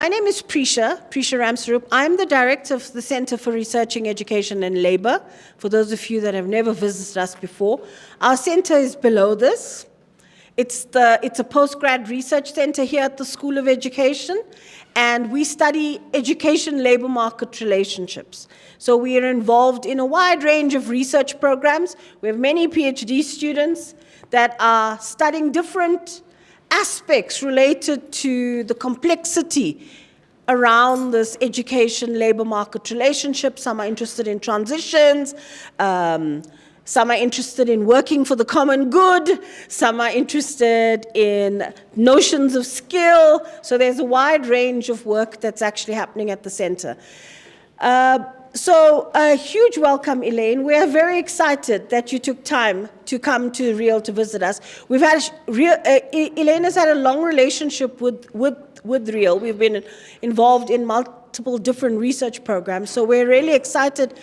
My name is Prisha Ramsarup. I'm the director of the Center for Researching Education and Labor, for those of you that have never visited us before. Our center is below this. It's a postgrad research center here at the School of Education, and we study education-labor market relationships. So we are involved in a wide range of research programs. We have many PhD students that are studying different aspects related to the complexity around this education-labor market relationship. Some are interested in transitions, some are interested in working for the common good, some are interested in notions of skill. So there's a wide range of work that's actually happening at the center. So a huge welcome, Elaine. We are very excited that you took time to come to Real to visit us. We've had Elaine has had a long relationship with Real. We've been involved in multiple different research programs, so we're really excited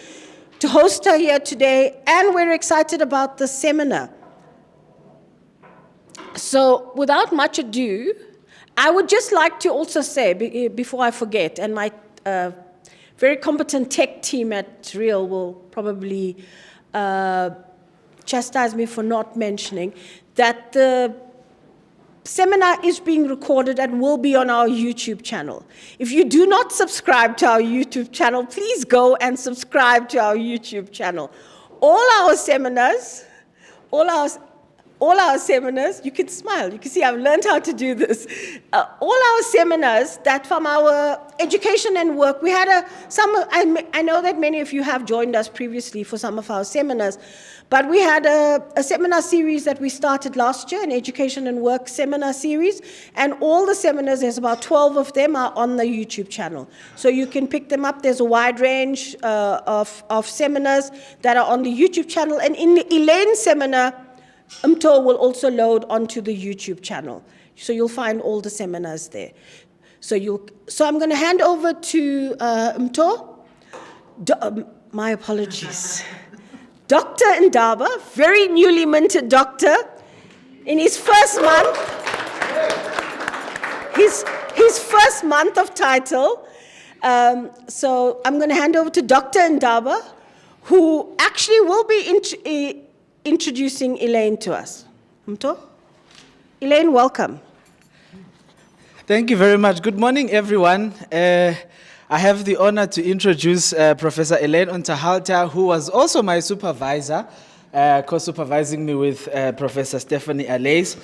to host her here today, and we're excited about the seminar. So without much ado, I would just like to also say, before I forget, and my very competent tech team at Real will probably chastise me for not mentioning that the seminar is being recorded and will be on our YouTube channel. If you do not subscribe to our YouTube channel, please go and subscribe to our YouTube channel. All our seminars, you can smile, you can see I've learned how to do this. All our seminars that from our education and work, we had I know that many of you have joined us previously for some of our seminars, but we had a seminar series that we started last year, an education and work seminar series, and all the seminars, there's about 12 of them, are on the YouTube channel. So you can pick them up. There's a wide range of seminars that are on the YouTube channel, and in the Elaine seminar, Umto will also load onto the YouTube channel. So you'll find all the seminars there. So I'm going to hand over to Umto. My apologies. Dr. Ndaba, very newly minted doctor, in his first month, his first month of title. So I'm going to hand over to Dr. Ndaba, who actually will be introducing Elaine to us. Umto? Elaine, welcome. Thank you very much. Good morning, everyone. I have the honor to introduce Professor Elaine Unterhalter, who was also my supervisor, co-supervising me with Professor Stephanie Alais.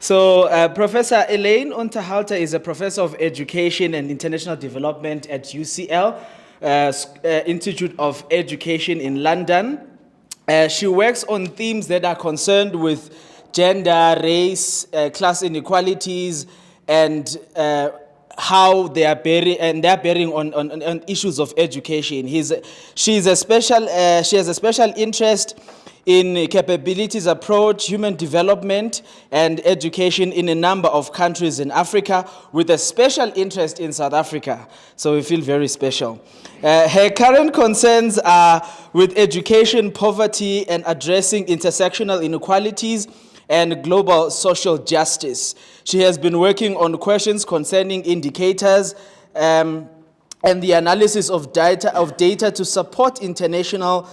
So Professor Elaine Unterhalter is a professor of education and international development at UCL, Institute of Education in London. She works on themes that are concerned with gender, race, class inequalities, and how they are bearing on issues of education. She has a special interest in capabilities approach, human development, and education in a number of countries in Africa, with a special interest in South Africa. So we feel very special. Her current concerns are with education, poverty, and addressing intersectional inequalities and global social justice. She has been working on questions concerning indicators and the analysis of data to support international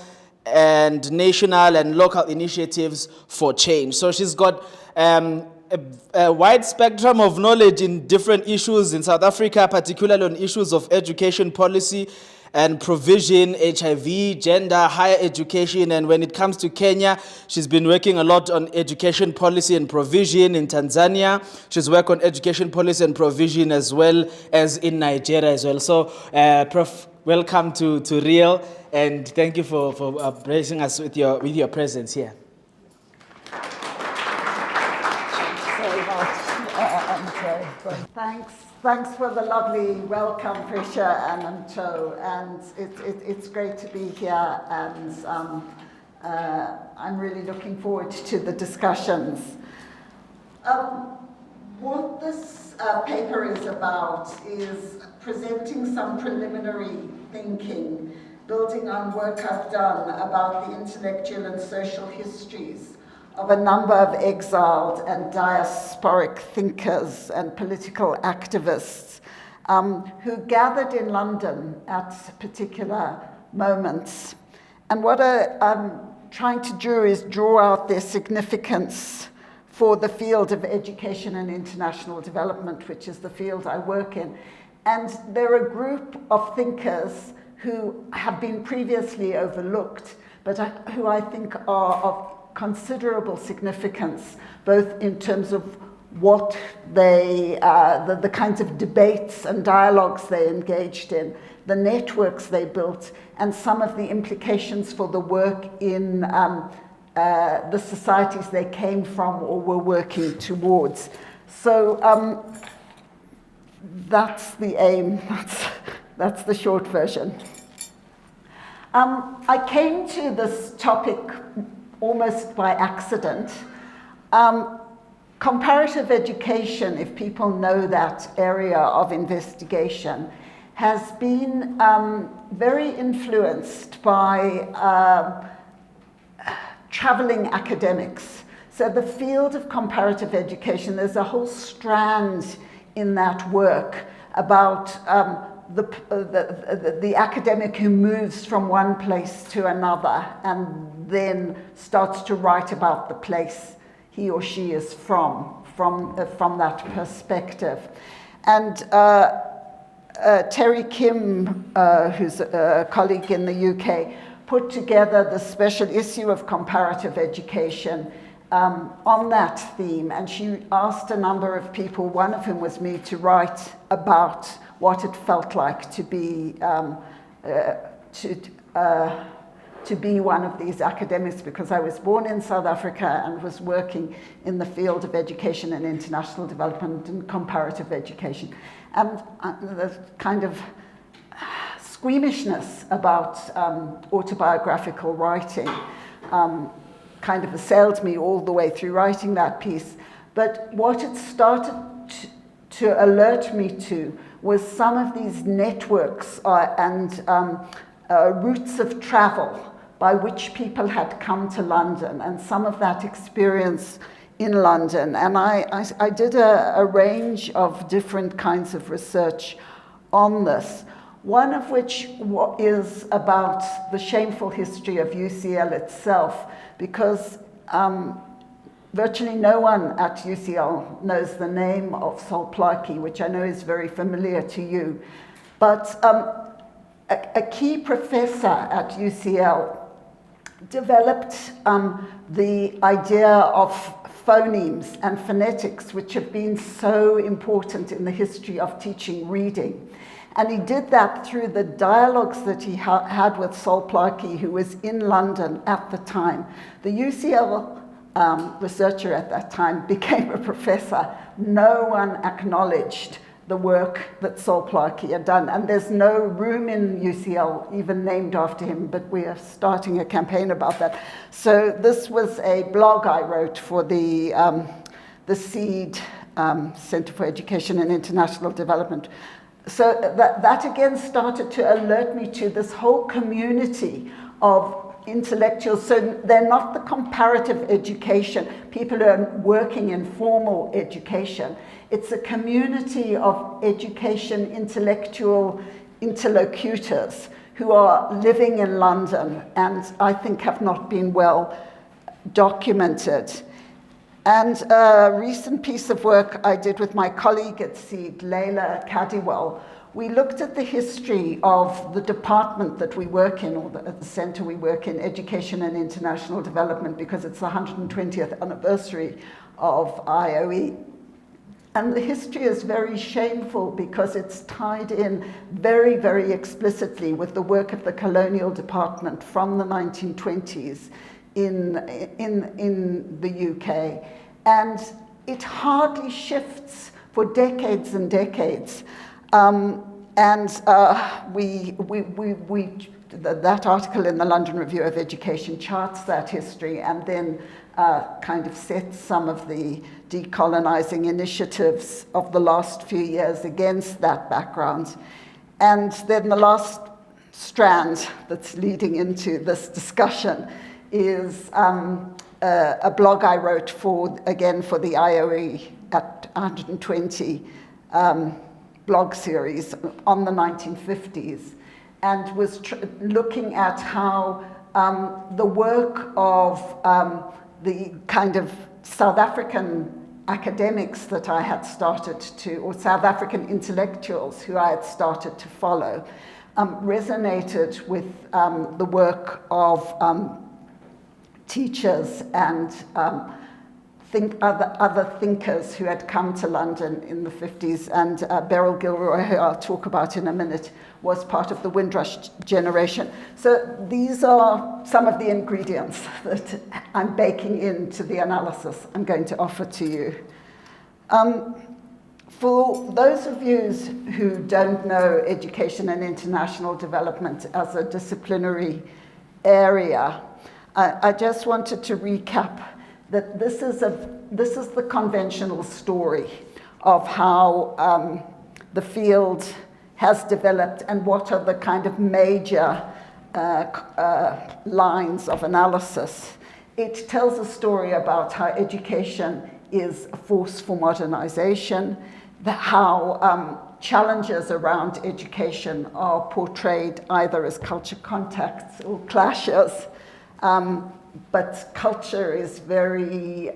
and national and local initiatives for change. So she's got a wide spectrum of knowledge in different issues in South Africa, particularly on issues of education policy and provision, HIV, gender, higher education. And when it comes to Kenya, she's been working a lot on education policy and provision in Tanzania. She's worked on education policy and provision as well as in Nigeria as well. So, Prof, welcome to Real, and thank you for gracing us with your presence here. Thanks for the lovely welcome, Prisha and Umto, and it's great to be here, and I'm really looking forward to the discussions. What this paper is about is presenting some preliminary thinking, building on work I've done about the intellectual and social histories of a number of exiled and diasporic thinkers and political activists who gathered in London at particular moments. And what I'm trying to do is draw out their significance for the field of education and international development, which is the field I work in. And they're a group of thinkers who have been previously overlooked, but who I think are of considerable significance, both in terms of what they, the kinds of debates and dialogues they engaged in, the networks they built, and some of the implications for the work in the societies they came from or were working towards. So that's the aim, that's the short version. I came to this topic almost by accident. Comparative education, if people know that area of investigation, has been very influenced by traveling academics. So the field of comparative education, there's a whole strand in that work about the academic who moves from one place to another and then starts to write about the place he or she is from that perspective. And Terry Kim, who's a colleague in the UK, put together the special issue of comparative education on that theme, and she asked a number of people, one of whom was me, to write about what it felt like to be one of these academics, because I was born in South Africa and was working in the field of education and international development and comparative education. And the kind of squeamishness about autobiographical writing kind of assailed me all the way through writing that piece. But what it started to alert me to was some of these networks and routes of travel by which people had come to London, and some of that experience in London. And I did a range of different kinds of research on this, one of which is about the shameful history of UCL itself, because virtually no one at UCL knows the name of Sol Plaatje, which I know is very familiar to you. But a key professor at UCL developed the idea of phonemes and phonetics, which have been so important in the history of teaching reading. And he did that through the dialogues that he had with Sol Plaatje, who was in London at the time. The UCL researcher at that time became a professor. No one acknowledged the work that Sol Plaatje had done. And there's no room in UCL even named after him, but we are starting a campaign about that. So this was a blog I wrote for the SEED, Center for Education and International Development. So that again started to alert me to this whole community of intellectuals. So they're not the comparative education, people who are working in formal education. It's a community of education intellectual interlocutors who are living in London and I think have not been well documented. And a recent piece of work I did with my colleague at SEED, Leila Cadiwell, we looked at the history of the department that we work in, or the center we work in, Education and International Development, because it's the 120th anniversary of IOE. And the history is very shameful because it's tied in very, very explicitly with the work of the colonial department from the 1920s in the UK. And it hardly shifts for decades and decades. That article in the London Review of Education charts that history and then kind of sets some of the decolonizing initiatives of the last few years against that background. And then the last strand that's leading into this discussion is a blog I wrote again for the IOE at 120 blog series on the 1950s, and was looking at how the work of the kind of South African academics that I had started to, or South African intellectuals who I had started to follow, resonated with the work of teachers and other thinkers who had come to London in the 50s, and Beryl Gilroy, who I'll talk about in a minute, was part of the Windrush generation. So these are some of the ingredients that I'm baking into the analysis I'm going to offer to you. For those of you who don't know education and international development as a disciplinary area, I just wanted to recap that this is the conventional story of how the field has developed and what are the kind of major lines of analysis. It tells a story about how education is a force for modernization, how challenges around education are portrayed either as culture contacts or clashes, but culture is very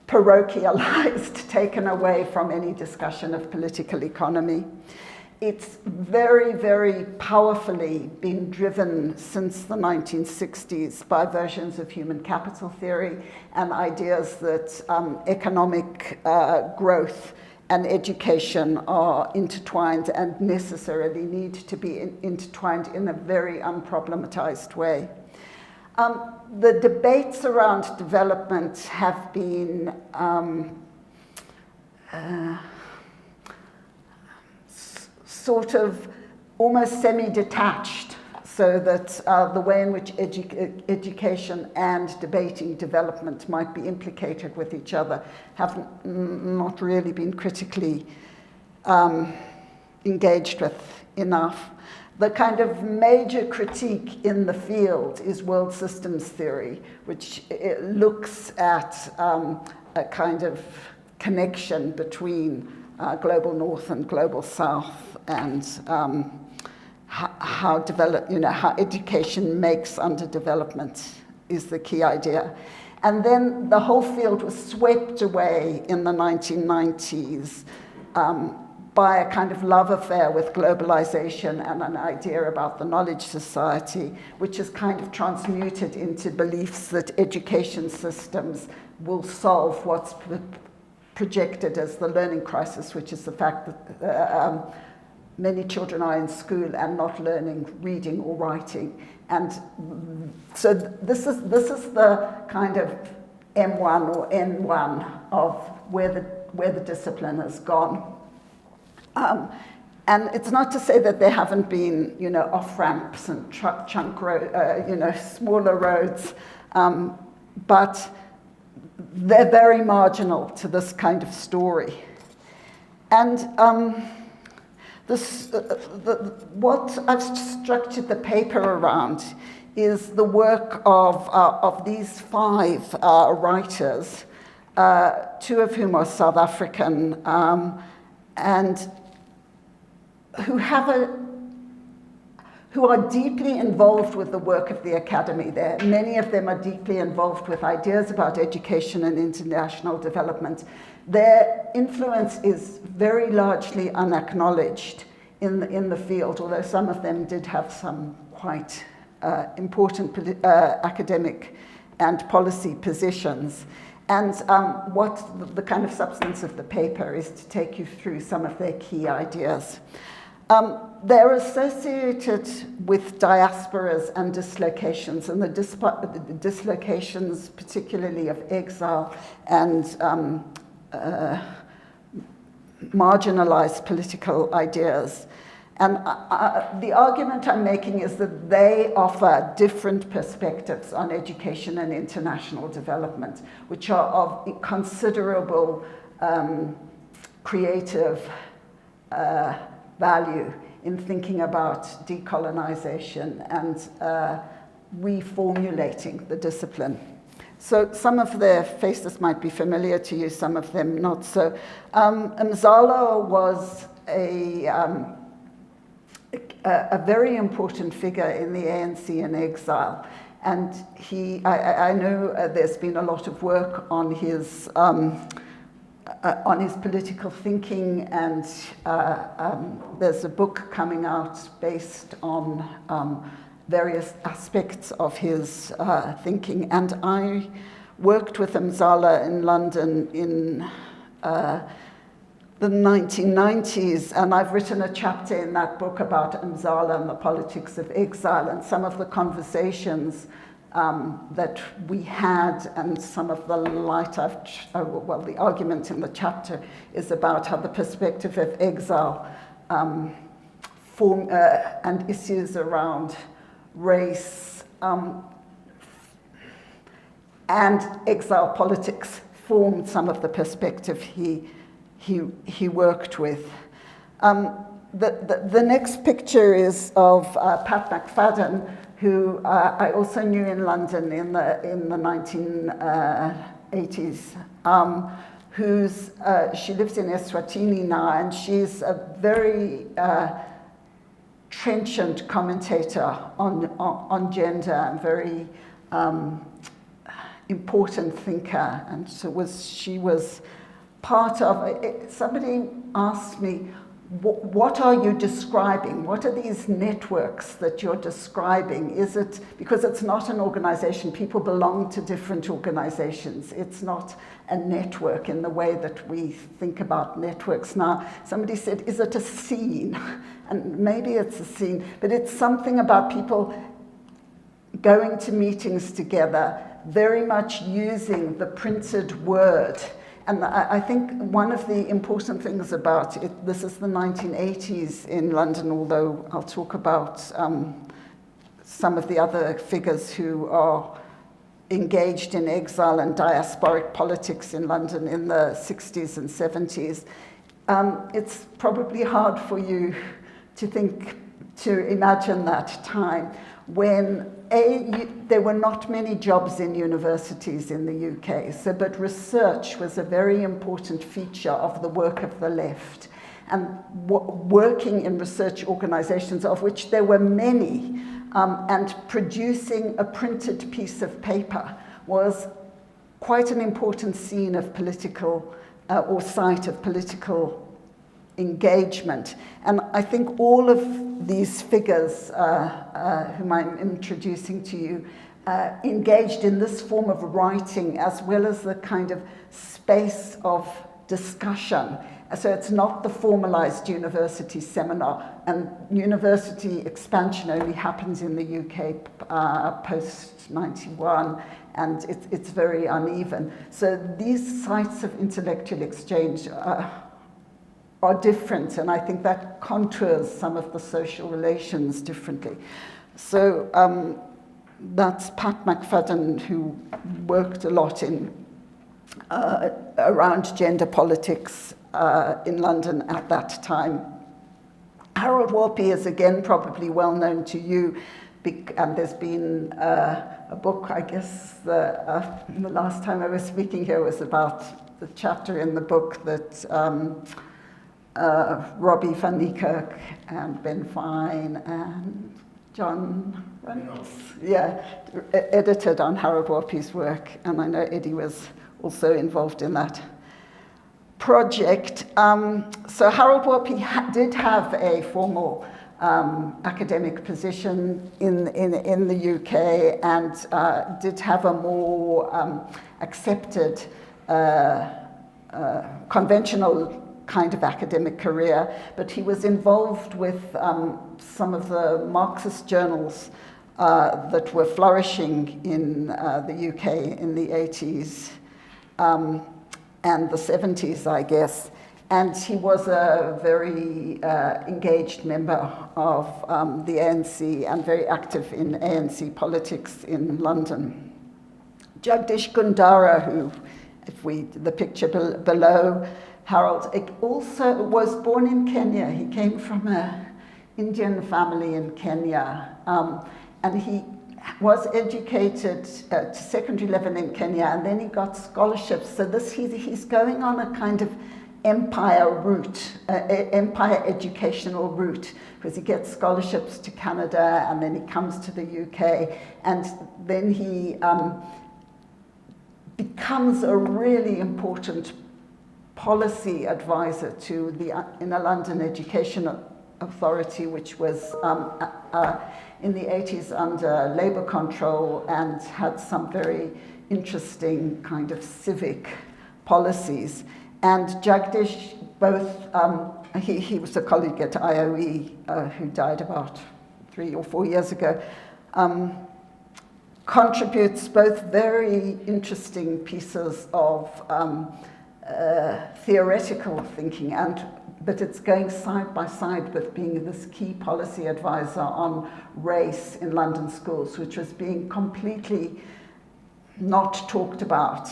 parochialized, taken away from any discussion of political economy. It's very, very powerfully been driven since the 1960s by versions of human capital theory and ideas that economic growth and education are intertwined and necessarily need to be intertwined in a very unproblematized way. The debates around development have been sort of almost semi-detached, so that the way in which education and debating development might be implicated with each other have not really been critically engaged with enough. The kind of major critique in the field is world systems theory, which looks at a kind of connection between global north and global south, and how education makes underdevelopment is the key idea. And then the whole field was swept away in the 1990s by a kind of love affair with globalization and an idea about the knowledge society, which is kind of transmuted into beliefs that education systems will solve what's projected as the learning crisis, which is the fact that many children are in school and not learning reading or writing. And so this is the kind of M1 or N1 of where the discipline has gone. And it's not to say that there haven't been, off-ramps and chunk road, smaller roads, but they're very marginal to this kind of story. And what I've structured the paper around is the work of these 5 writers, 2 of whom are South African, and who are deeply involved with the work of the academy there. Many of them are deeply involved with ideas about education and international development. Their influence is very largely unacknowledged in the field, although some of them did have some quite important academic and policy positions. And what the kind of substance of the paper is to take you through some of their key ideas. They're associated with diasporas and dislocations, and the dislocations particularly of exile and marginalized political ideas. And the argument I'm making is that they offer different perspectives on education and international development, which are of considerable creative value in thinking about decolonization and reformulating the discipline. So some of their faces might be familiar to you, some of them not so. Mzala was a very important figure in the ANC in exile. And I know there's been a lot of work on his political thinking, and there's a book coming out based on various aspects of his thinking. And I worked with Mzala in London in the 1990s, and I've written a chapter in that book about Mzala and the politics of exile, and some of the conversations that we had, and some of the the argument in the chapter is about how the perspective of exile and issues around race and exile politics formed some of the perspective he worked with. The next picture is of Pat McFadden, who I also knew in London in the 1980s, she lives in Eswatini now, and she's a very trenchant commentator on gender, and very important thinker. And so she was part of it. Somebody asked me, what are you describing? What are these networks that you're describing? Is it, because it's not an organization, people belong to different organizations. It's not a network in the way that we think about networks now. Somebody said, is it a scene? And maybe it's a scene, but it's something about people going to meetings together, very much using the printed word. And I think one of the important things about it, this is the 1980s in London, although I'll talk about some of the other figures who are engaged in exile and diasporic politics in London in the 60s and 70s. It's probably hard for you to imagine that time when there were not many jobs in universities in the UK, but research was a very important feature of the work of the left. And working in research organizations, of which there were many, and producing a printed piece of paper was quite an important scene of political, or site of political engagement. And I think all of these figures whom I'm introducing to you engaged in this form of writing, as well as the kind of space of discussion. So it's not the formalized university seminar, and university expansion only happens in the UK post-91, and it's very uneven. So these sites of intellectual exchange are different, and I think that contours some of the social relations differently. So that's Pat McFadden, who worked a lot in around gender politics in London at that time. Harold Warpy is again probably well known to you, and there's been a book, I guess the last time I was speaking here was about the chapter in the book that Robbie van Niekerk and Ben Fine and John Reynolds, edited on Harold Warpy's work, and I know Eddie was also involved in that project. So Harold Warpy did have a formal academic position in the UK, and did have a more accepted conventional kind of academic career, but he was involved with some of the Marxist journals that were flourishing in the UK in the 80s and the 70s, I guess. And he was a very engaged member of the ANC and very active in ANC politics in London. Jagdish Gundara, who, the picture below, Harold also was born in Kenya. He came from an Indian family in Kenya, and he was educated to secondary level in Kenya, and then he got scholarships. So he's going on a kind of empire route, empire educational route, because he gets scholarships to Canada, and then he comes to the UK, and then he becomes a really important policy advisor to the Inner London Education Authority, which was in the 80s under Labour control and had some very interesting kind of civic policies. And Jagdish, both, he was a colleague at IOE who died about 3 or 4 years ago, contributes both very interesting pieces of theoretical thinking, but it's going side by side with being this key policy advisor on race in London schools, which was being completely not talked about.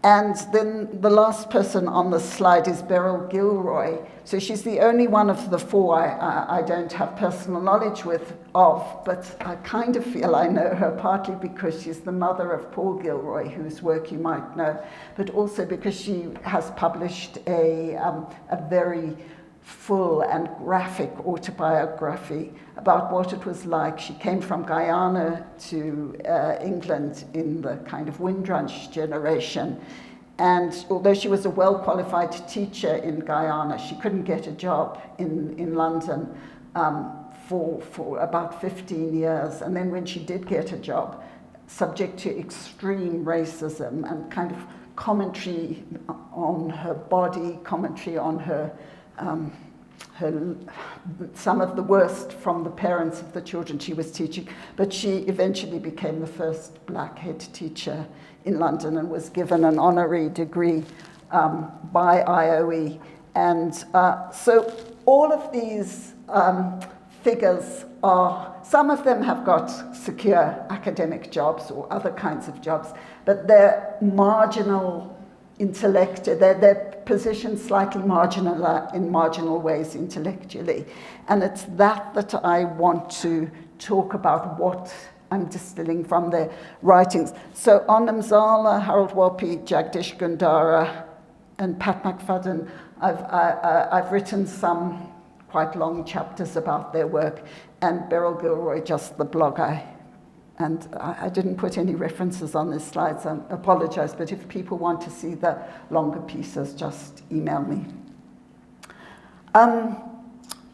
And then the last person on the slide is Beryl Gilroy. So she's the only one of the four I don't have personal knowledge of, but I kind of feel I know her partly because she's the mother of Paul Gilroy, whose work you might know, but also because she has published a very full and graphic autobiography about what it was like. She came from Guyana to England in the kind of Windrush generation. And although she was a well-qualified teacher in Guyana, she couldn't get a job in London for about 15 years. And then when she did get a job, subject to extreme racism and kind of commentary on her body, commentary on her some of the worst from the parents of the children she was teaching, but she eventually became the first black head teacher in London and was given an honorary degree by IOE. And so all of these figures some of them have got secure academic jobs or other kinds of jobs, but they're marginal intellect, they're positioned slightly marginal in marginal ways intellectually. And it's that I want to talk about, what I'm distilling from their writings. So on Mzala, Harold Walpe, Jagdish Gundara, and Pat McFadden, I've written some quite long chapters about their work, and Beryl Gilroy, just the blog And I didn't put any references on this slide, so I apologize, but if people want to see the longer pieces, just email me.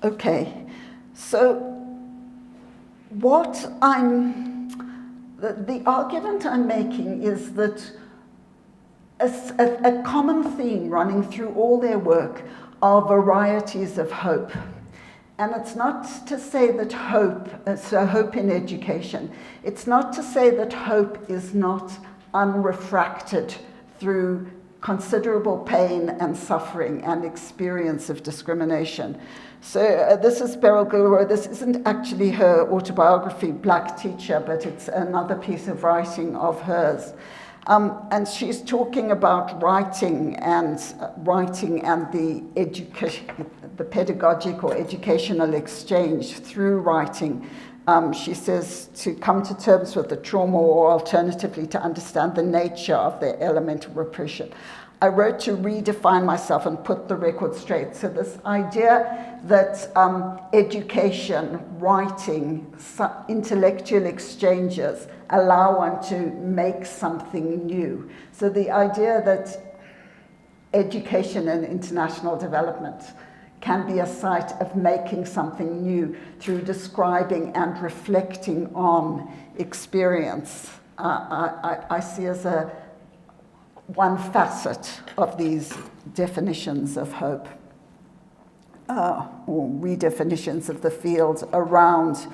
Okay, so the argument I'm making is that a common theme running through all their work are varieties of hope. And it's not to say that hope in education, it's not to say that hope is not unrefracted through considerable pain and suffering and experience of discrimination. So this is Beryl Gilroy. This isn't actually her autobiography, Black Teacher, but it's another piece of writing of hers. And she's talking about writing and the pedagogic or educational exchange through writing. She says to come to terms with the trauma, or alternatively to understand the nature of their elemental repression. I wrote to redefine myself and put the record straight. So this idea that education, writing, intellectual exchanges allow one to make something new. So the idea that education and international development can be a site of making something new through describing and reflecting on experience, I see as one facet of these definitions of hope, or redefinitions of the field around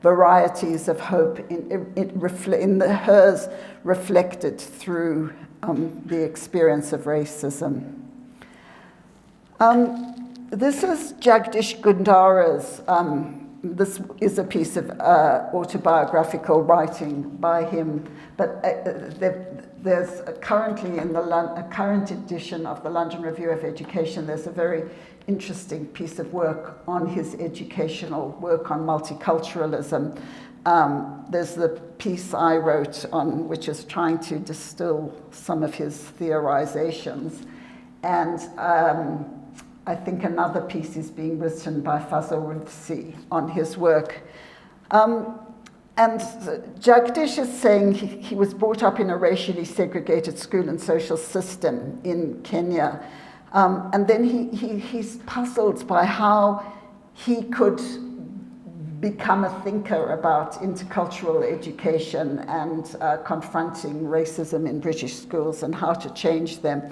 varieties of hope in hers reflected through the experience of racism. This is Jagdish Gundara's this is a piece of autobiographical writing by him, but there's currently in a current edition of the London Review of Education, there's a very interesting piece of work on his educational work on multiculturalism. There's the piece I wrote on, which is trying to distill some of his theorizations. And I think another piece is being written by Fazil Rizvi on his work. And Jagdish is saying he was brought up in a racially segregated school and social system in Kenya. And then he's puzzled by how he could become a thinker about intercultural education and confronting racism in British schools and how to change them.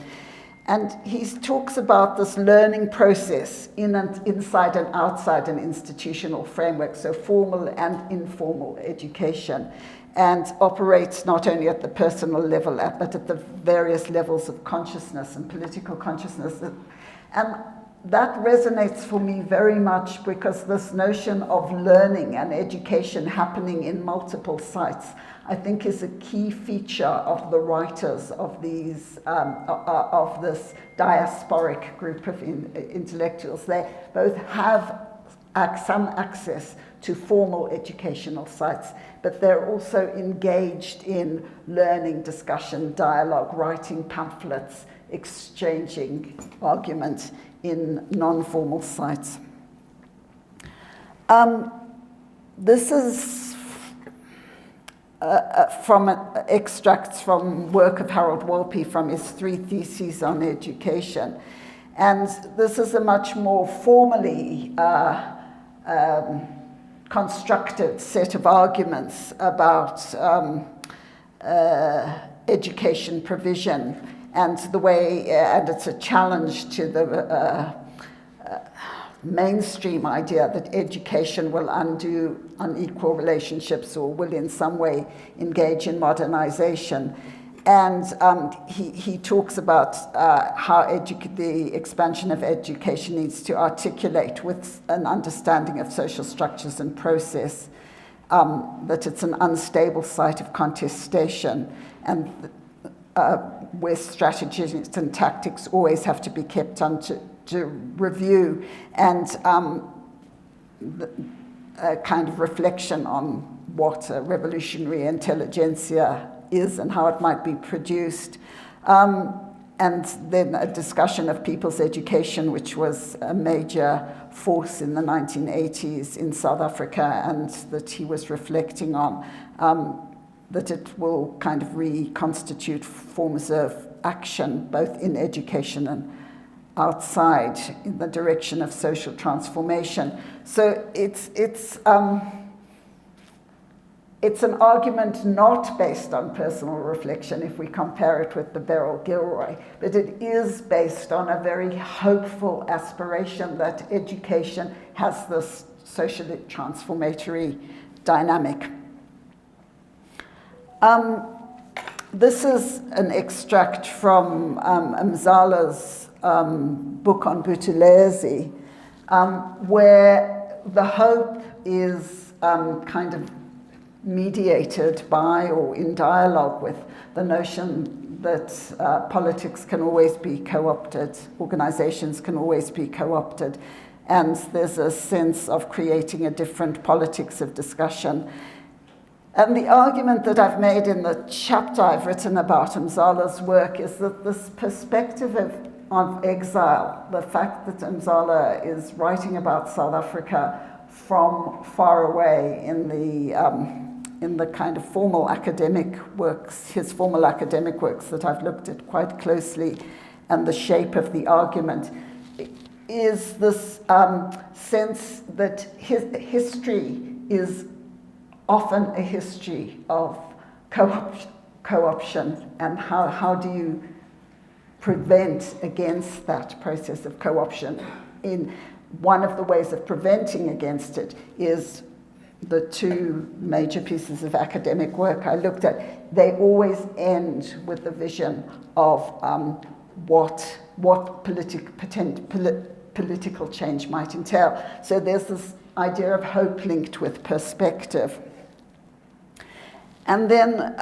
And he talks about this learning process inside and outside an institutional framework, so formal and informal education, and operates not only at the personal level, but at the various levels of consciousness and political consciousness. And that resonates for me very much because this notion of learning and education happening in multiple sites, I think, is a key feature of the writers of these of this diasporic group of intellectuals. They both have some access to formal educational sites, but they're also engaged in learning, discussion, dialogue, writing pamphlets, exchanging argument in non-formal sites. This is from extracts from work of Harold Wolpe from his 3 theses on education. And this is a much more formally constructed set of arguments about education provision and the way, and it's a challenge to the mainstream idea that education will undo unequal relationships or will in some way engage in modernization. And he talks about how the expansion of education needs to articulate with an understanding of social structures and process, that it's an unstable site of contestation, and where strategies and tactics always have to be kept under review, and a kind of reflection on what a revolutionary intelligentsia is and how it might be produced. And then a discussion of people's education, which was a major force in the 1980s in South Africa, and that he was reflecting on, that it will kind of reconstitute forms of action, both in education and outside, in the direction of social transformation. So it's an argument not based on personal reflection if we compare it with the Beryl Gilroy, but it is based on a very hopeful aspiration that education has this socially transformatory dynamic. This is an extract from Mzala's book on Buthelezi, where the hope is kind of mediated by or in dialogue with the notion that politics can always be co-opted, organizations can always be co-opted, and there's a sense of creating a different politics of discussion. And the argument that I've made in the chapter I've written about Mzala's work is that this perspective of exile, the fact that Mzala is writing about South Africa from far away in the kind of formal academic works, his formal academic works that I've looked at quite closely, and the shape of the argument, is this sense that his history is often a history of co-option, and how do you prevent against that process of co-option? In one of the ways of preventing against it is the 2 major pieces of academic work I looked at. They always end with the vision of what political change might entail. So there's this idea of hope linked with perspective. And then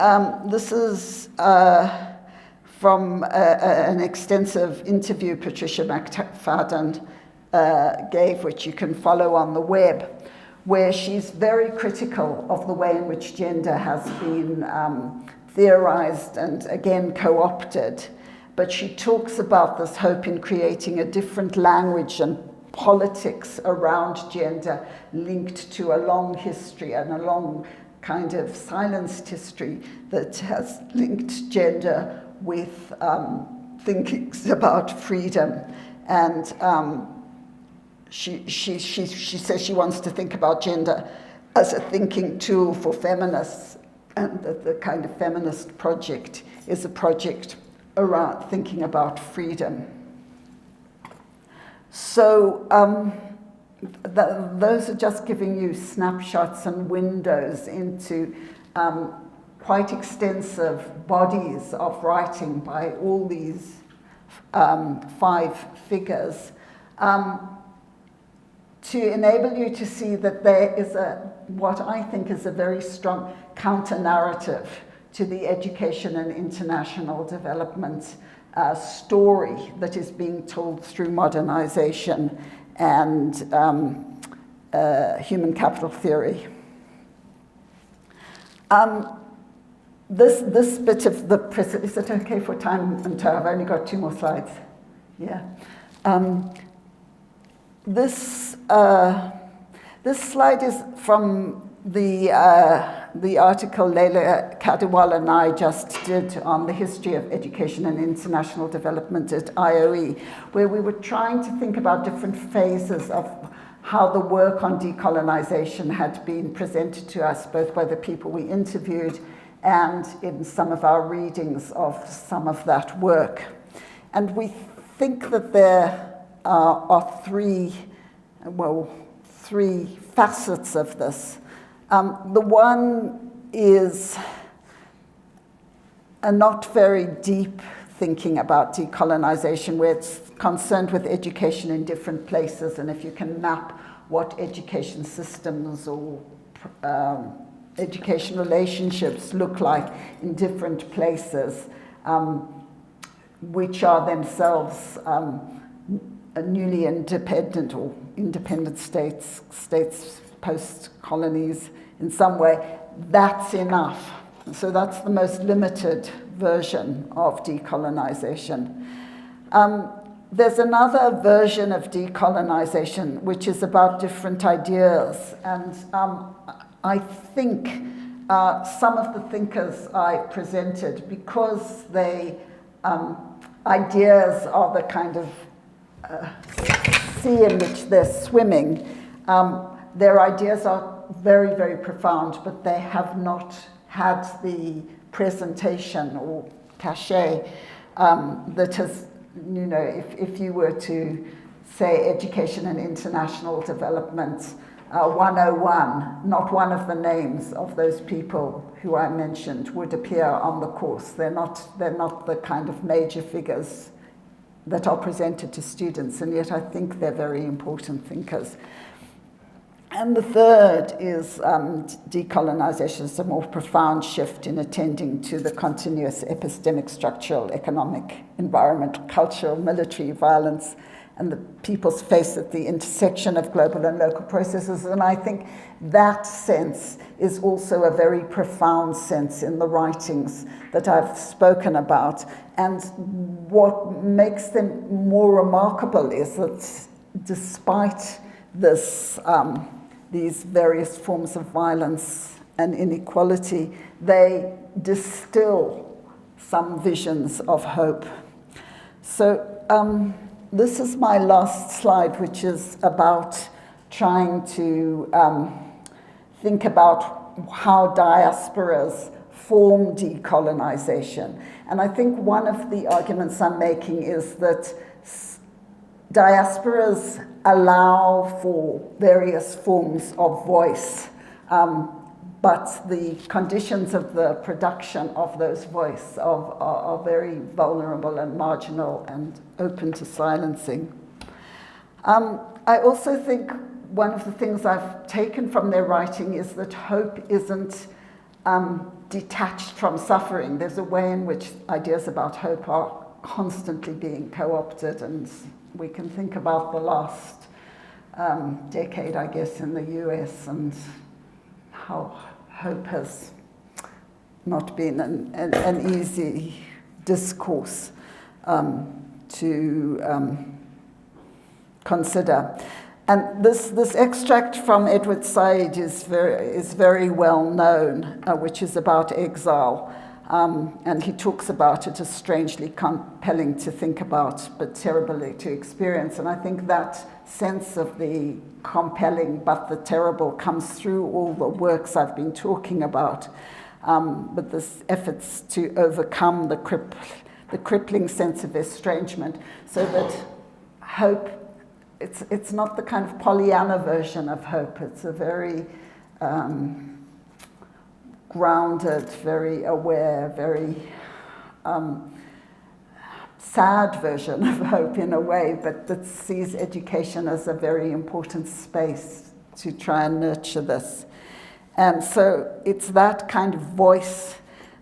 this is from an extensive interview Patricia McFadden gave, which you can follow on the web, where she's very critical of the way in which gender has been theorized and again co-opted. But she talks about this hope in creating a different language and politics around gender linked to a long history and a long kind of silenced history that has linked gender with thinkings about freedom. And she says she wants to think about gender as a thinking tool for feminists, and that the kind of feminist project is a project around thinking about freedom. So those are just giving you snapshots and windows into quite extensive bodies of writing by all these 5 figures, to enable you to see that there is what I think is a very strong counter-narrative to the education and international development story that is being told through modernization and human capital theory. This bit of the is it okay for time? I've only got 2 more slides. Yeah. This slide is from the article Leila Kadiwal and I just did on the history of education and international development at IOE, where we were trying to think about different phases of how the work on decolonization had been presented to us, both by the people we interviewed and in some of our readings of some of that work. And we think that there are 3 facets of this. The one is a not very deep thinking about decolonization, where it's concerned with education in different places, and if you can map what education systems or education relationships look like in different places, which are themselves newly independent or independent states, post-colonies in some way, that's enough. So that's the most limited version of decolonization. There's another version of decolonization, which is about different ideas. And I think some of the thinkers I presented, because ideas are the kind of sea in which they're swimming, their ideas are very, very profound, but they have not had the presentation or cachet that has, if you were to say education and international development 101, not one of the names of those people who I mentioned would appear on the course. They're not the kind of major figures that are presented to students, and yet I think they're very important thinkers. And the third is decolonization is a more profound shift in attending to the continuous epistemic, structural, economic, environmental, cultural, military violence, and the people's face at the intersection of global and local processes. And I think that sense is also a very profound sense in the writings that I've spoken about. And what makes them more remarkable is that despite this, these various forms of violence and inequality, they distill some visions of hope. So this is my last slide, which is about trying to think about how diasporas form decolonization. And I think one of the arguments I'm making is that diasporas allow for various forms of voice, but the conditions of the production of those voices are very vulnerable and marginal and open to silencing. I also think one of the things I've taken from their writing is that hope isn't detached from suffering. There's a way in which ideas about hope are constantly being co-opted, and we can think about the last decade, I guess, in the US, and how hope has not been an easy discourse to consider. And this extract from Edward Said is very well known, which is about exile. And he talks about it as strangely compelling to think about, but terribly to experience. And I think that sense of the compelling but the terrible comes through all the works I've been talking about. But this efforts to overcome the crippling sense of estrangement, so that hope, it's not the kind of Pollyanna version of hope. It's a very grounded, very aware, very sad version of hope in a way, but that sees education as a very important space to try and nurture this. And so it's that kind of voice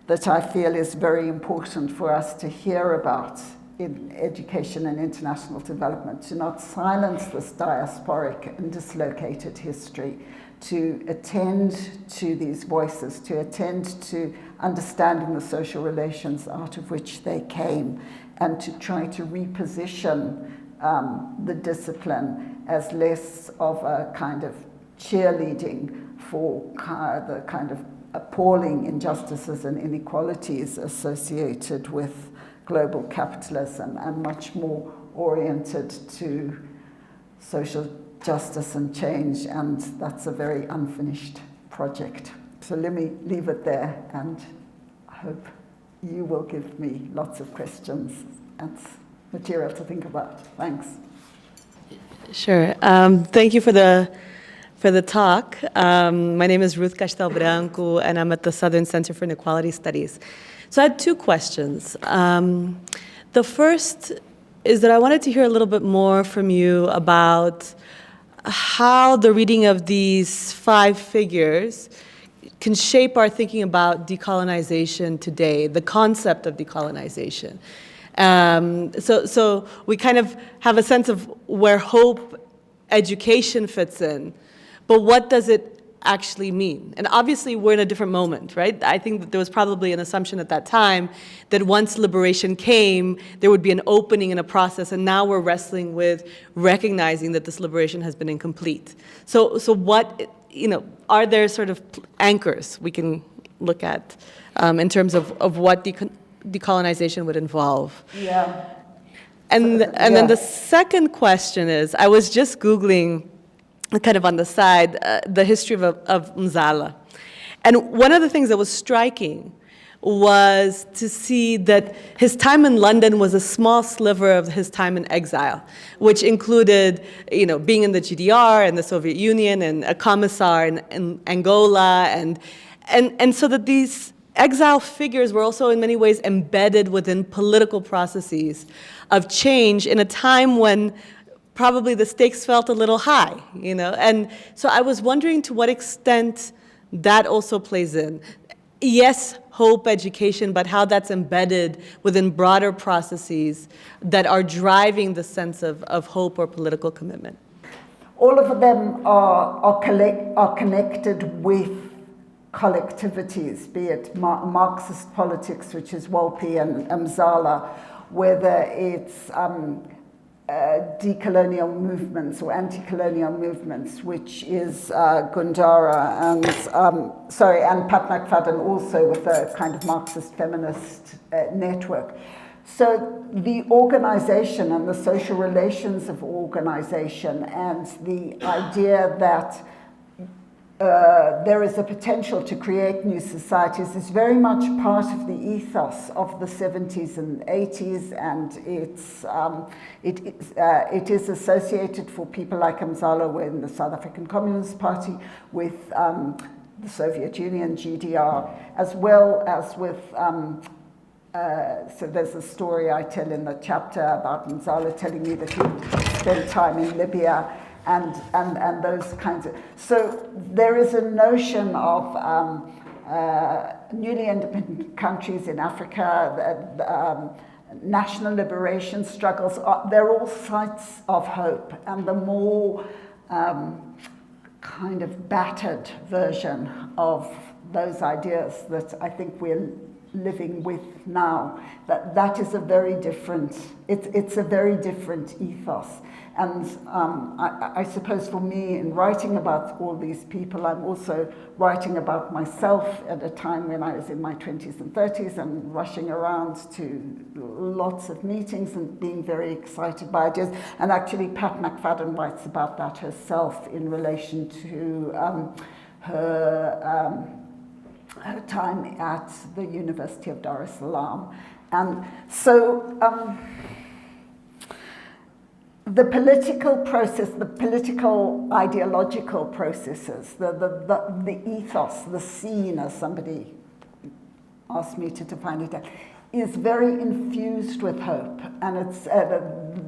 that I feel is very important for us to hear about in education and international development, to not silence this diasporic and dislocated history, to attend to these voices, to attend to understanding the social relations out of which they came, and to try to reposition the discipline as less of a kind of cheerleading for the kind of appalling injustices and inequalities associated with global capitalism, and much more oriented to social justice and change, and that's a very unfinished project. So let me leave it there, and I hope you will give me lots of questions and material to think about. Thanks. Sure. Thank you for the talk. My name is Ruth Castel Branco, and I'm at the Southern Center for Inequality Studies. So I had two questions. The first is that I wanted to hear a little bit more from you about how the reading of these 5 figures can shape our thinking about decolonization today, the concept of decolonization. So we kind of have a sense of where hope education fits in, but what does it actually mean? And obviously we're in a different moment, right? I think that there was probably an assumption at that time that once liberation came, there would be an opening in a process, and now we're wrestling with recognizing that this liberation has been incomplete. So what, are there sort of anchors we can look at in terms of what decolonization would involve? Yeah. And then the second question is, I was just Googling kind of on the side, the history of Mzala. And one of the things that was striking was to see that his time in London was a small sliver of his time in exile, which included, being in the GDR and the Soviet Union, and a commissar in Angola, and so that these exile figures were also in many ways embedded within political processes of change in a time when probably the stakes felt a little high, And so I was wondering to what extent that also plays in. Yes, hope, education, but how that's embedded within broader processes that are driving the sense of hope or political commitment. All of them are connected with collectivities, be it Marxist politics, which is Walpe and Mzala, whether it's decolonial movements or anti-colonial movements, which is Gundara and Pat McFadden, also with a kind of Marxist feminist network. So the organization and the social relations of organization, and the idea that there is a potential to create new societies is very much part of the ethos of the 70s and 80s, and it is associated for people like Mzala in the South African Communist Party with the Soviet Union, GDR, as well as with so there's a story I tell in the chapter about Mzala telling me that he spent time in Libya and those kinds of... So there is a notion of newly independent countries in Africa, national liberation struggles, they're all sites of hope, and the more kind of battered version of those ideas that I think we're living with now, that is a very different, it's a very different ethos. And I suppose for me, in writing about all these people, I'm also writing about myself at a time when I was in my 20s and 30s and rushing around to lots of meetings and being very excited by ideas. And actually, Pat McFadden writes about that herself in relation to her time at the University of Dar es Salaam. And so the political process, the political ideological processes, the ethos, the scene, as somebody asked me to define it, is very infused with hope, and it's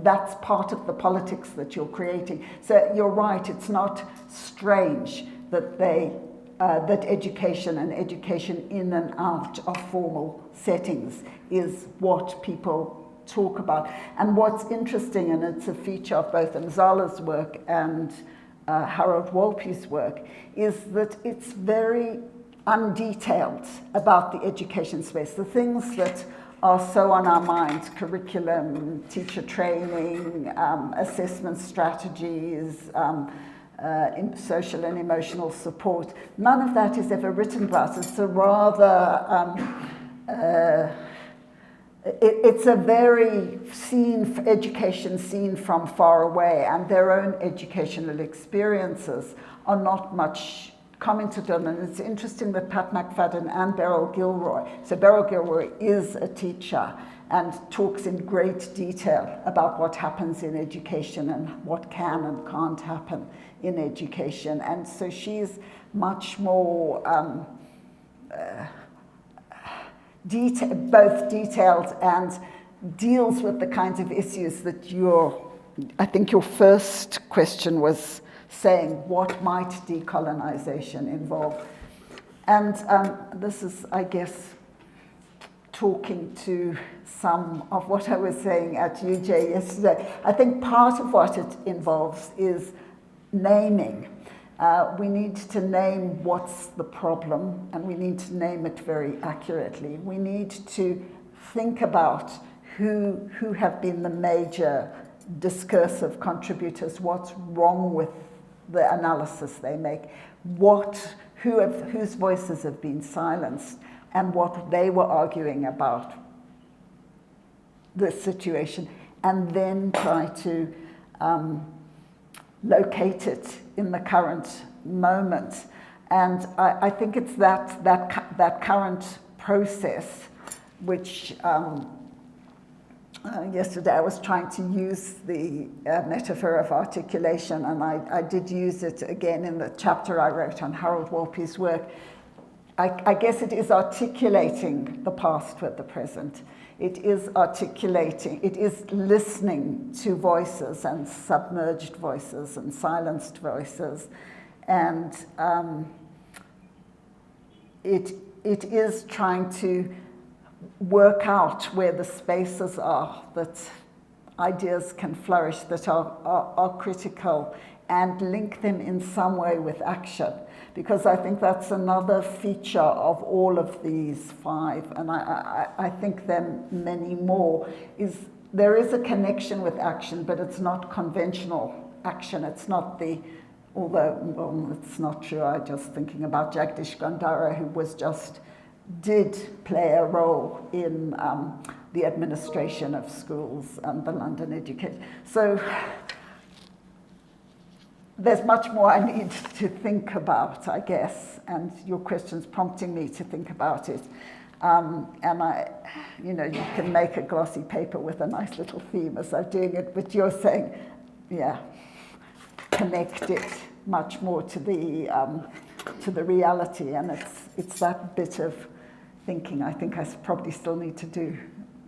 that's part of the politics that you're creating. So you're right; it's not strange that that education and education in and out of formal settings is what people talk about. And what's interesting, and it's a feature of both Mzala's work and Harold Wolpe's work, is that it's very undetailed about the education space. The things that are so on our minds, curriculum, teacher training, assessment strategies, social and emotional support, none of that is ever written about. It's a rather it's a very education seen from far away, and their own educational experiences are not much commented on. And it's interesting that Pat McFadden and Beryl Gilroy, so Beryl Gilroy is a teacher and talks in great detail about what happens in education and what can and can't happen in education. And so she's much more both detailed and deals with the kinds of issues that I think your first question was saying, what might decolonization involve? And this is, I guess, talking to some of what I was saying at UJ yesterday. I think part of what it involves is naming. We need to name what's the problem, and we need to name it very accurately. We need to think about who have been the major discursive contributors, what's wrong with the analysis they make, whose voices have been silenced, and what they were arguing about the situation, and then try to locate it in the current moment. And I think it's that current process which yesterday I was trying to use the metaphor of articulation, and I did use it again in the chapter I wrote on Harold Wolpe's work. I guess it is articulating the past with the present. It is articulating, it is listening to voices and submerged voices and silenced voices. And it is trying to work out where the spaces are that ideas can flourish, that are critical, and link them in some way with action. Because I think that's another feature of all of these five, and I think there are many more, is there is a connection with action, but it's not conventional action. It's not although it's not true. I'm just thinking about Jagdish Gandhara, who did play a role in the administration of schools and the London education. So there's much more I need to think about, I guess, and your question's prompting me to think about it. And you can make a glossy paper with a nice little theme as I'm doing it, but you're saying, connect it much more to the reality, and it's that bit of thinking I think I probably still need to do.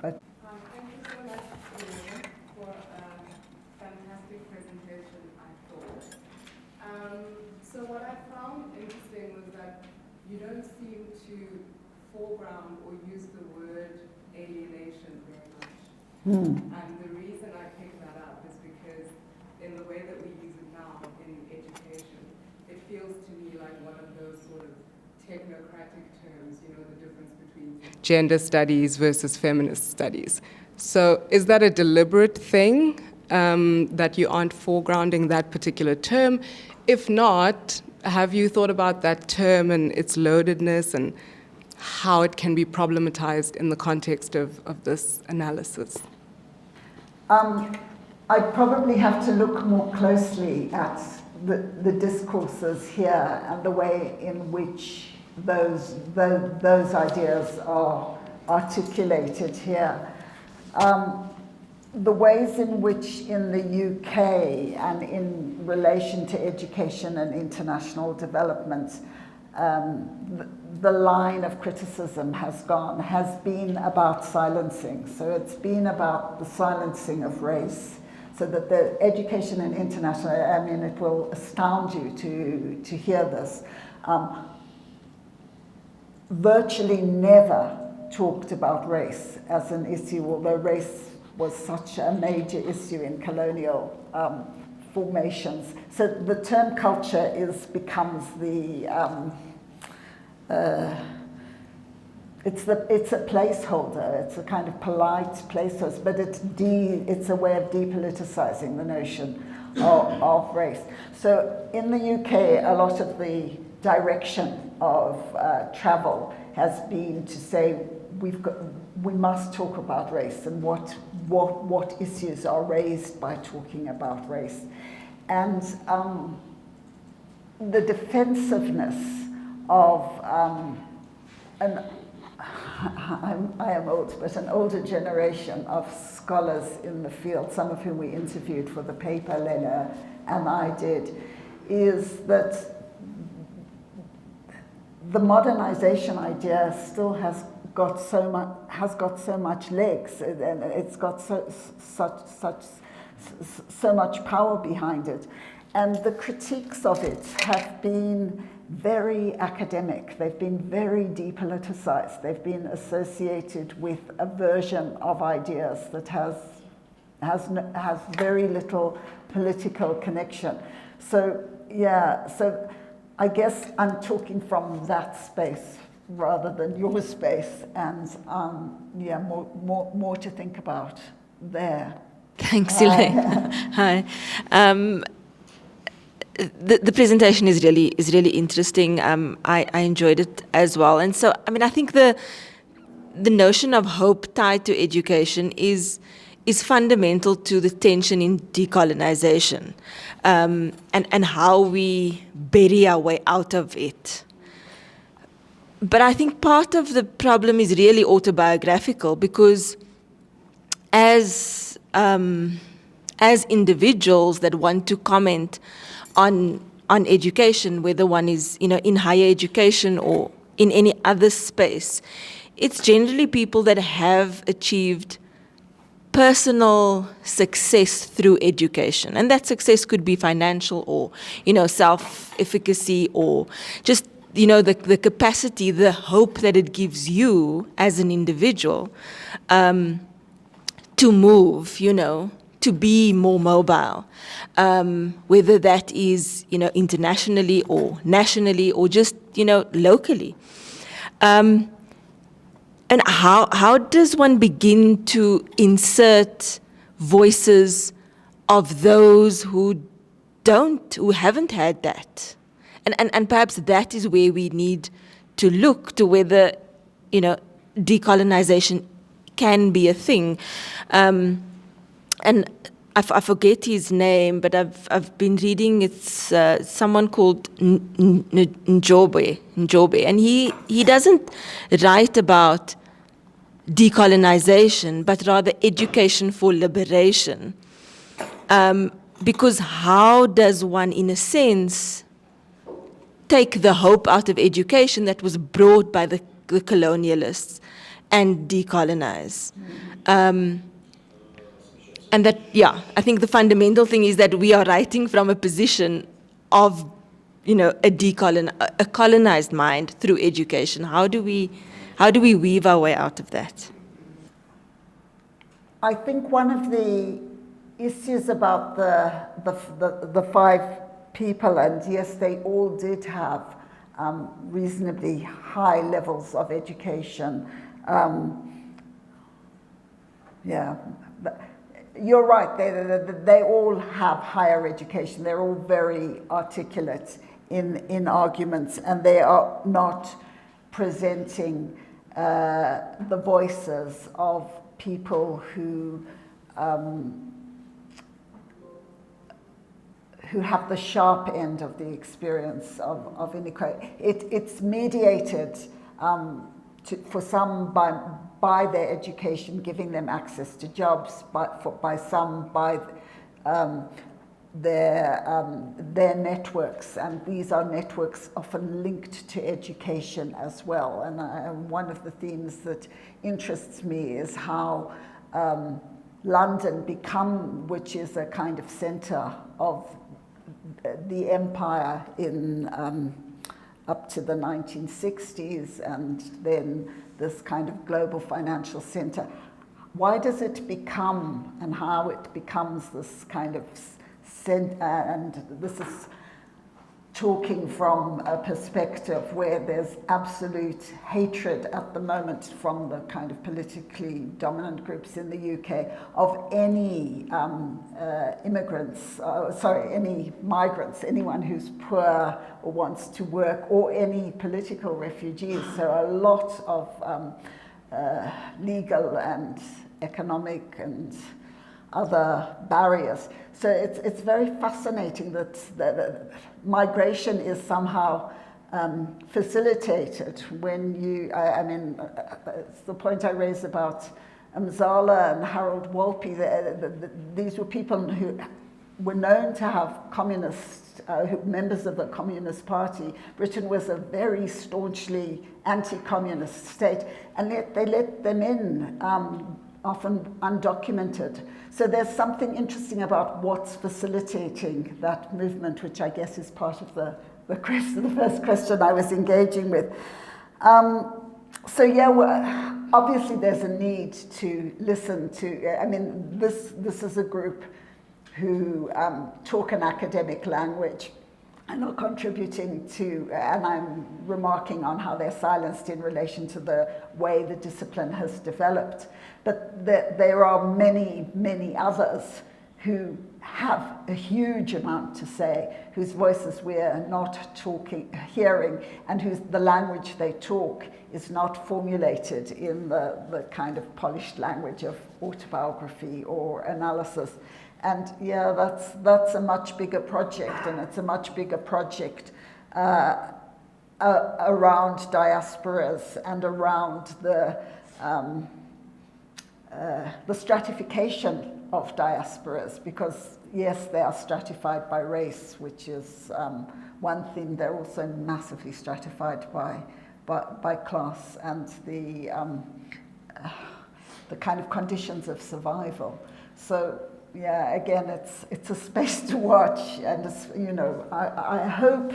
But thank you so much for a fantastic presentation, I thought. I found interesting was that you don't seem to foreground or use the word alienation very much. And the reason I picked that up is because in the way that we use it now in education, it feels to me like one of those sort of technocratic terms, you know, the difference between gender studies versus feminist studies. So is that a deliberate thing, that you aren't foregrounding that particular term? If not, have you thought about that term and its loadedness and how it can be problematized in the context of this analysis? I'd probably have to look more closely at the discourses here and the way in which those ideas are articulated here. The ways in which in the UK and in relation to education and international development, the line of criticism has been about silencing. So it's been about the silencing of race. So that the education and international, I mean, it will astound you to hear this, virtually never talked about race as an issue, although race was such a major issue in colonial formations. So the term culture becomes the it's a placeholder. It's a kind of polite placeholder, but it's a way of depoliticizing the notion of race. So in the UK, a lot of the direction of travel has been to say we must talk about race and what issues are raised by talking about race. And the defensiveness of I am old, but an older generation of scholars in the field, some of whom we interviewed for the paper Lena and I did, is that the modernization idea still has got so much legs, and it's got so much power behind it, and the critiques of it have been very academic. They've been very depoliticized. They've been associated with a version of ideas that has very little political connection. So yeah, so I guess I'm talking from that space rather than your space, and yeah, more to think about there. Thanks, Elaine. Hi. The presentation is really interesting. I enjoyed it as well, and so I mean I think the notion of hope tied to education is fundamental to the tension in decolonization, and how we bury our way out of it. But I think part of the problem is really autobiographical, because as individuals that want to comment on education, whether one is in higher education or in any other space, it's generally people that have achieved personal success through education, and that success could be financial or self-efficacy or just the capacity, the hope that it gives you as an individual to move, to be more mobile, whether that is, internationally or nationally or just, locally. And how does one begin to insert voices of those who haven't had that? And perhaps that is where we need to look to whether, decolonization can be a thing. And I forget his name, but I've been reading, it's someone called Njobe, and he doesn't write about decolonization, but rather education for liberation. Because how does one, in a sense, take the hope out of education that was brought by the colonialists and decolonize? And that, I think the fundamental thing is that we are writing from a position of a colonized mind through education? How do we weave our way out of that? I think one of the issues about the five people, and yes, they all did have reasonably high levels of education. Yeah, you're right. They all have higher education. They're all very articulate in arguments, and they are not presenting the voices of people who have the sharp end of the experience of inequality. It's mediated for some by their education, giving them access to jobs, by some by their networks, and these are networks often linked to education as well. And one of the themes that interests me is how London which is a kind of center of the empire in up to the 1960s, and then this kind of global financial center. Why does it become, and how it becomes this kind of and this is talking from a perspective where there's absolute hatred at the moment from the kind of politically dominant groups in the UK of any any migrants, anyone who's poor or wants to work, or any political refugees. So a lot of legal and economic and other barriers. So it's very fascinating that migration is somehow facilitated when you, it's the point I raised about Mzala and Harold Wolpe. These were people who were known to have members of the Communist Party. Britain was a very staunchly anti-communist state, and yet they let them in, often undocumented. So there's something interesting about what's facilitating that movement, which I guess is part of the first question I was engaging with. So yeah, obviously there's a need to listen to, this is a group who talk an academic language and are contributing to, and I'm remarking on how they're silenced in relation to the way the discipline has developed. But there are many, many others who have a huge amount to say, whose voices we're not hearing, and the language they talk is not formulated in the kind of polished language of autobiography or analysis. And yeah, that's a much bigger project, and it's a much bigger project around diasporas and around the stratification of diasporas, because yes, they are stratified by race, which is one thing. They're also massively stratified by class and the kind of conditions of survival. So yeah, again, it's a space to watch, and I hope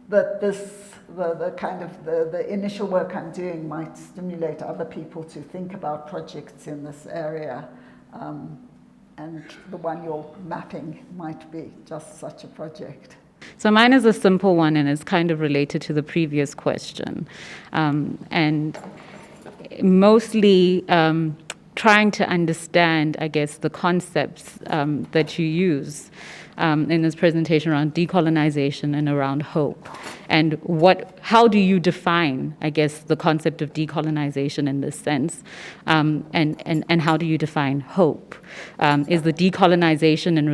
that the initial work I'm doing might stimulate other people to think about projects in this area, and the one you're mapping might be just such a project. So mine is a simple one, and it's kind of related to the previous question, and mostly trying to understand, I guess, the concepts that you use in this presentation around decolonization and around hope. And how do you define, I guess, the concept of decolonization in this sense? And how do you define hope? Is the decolonization in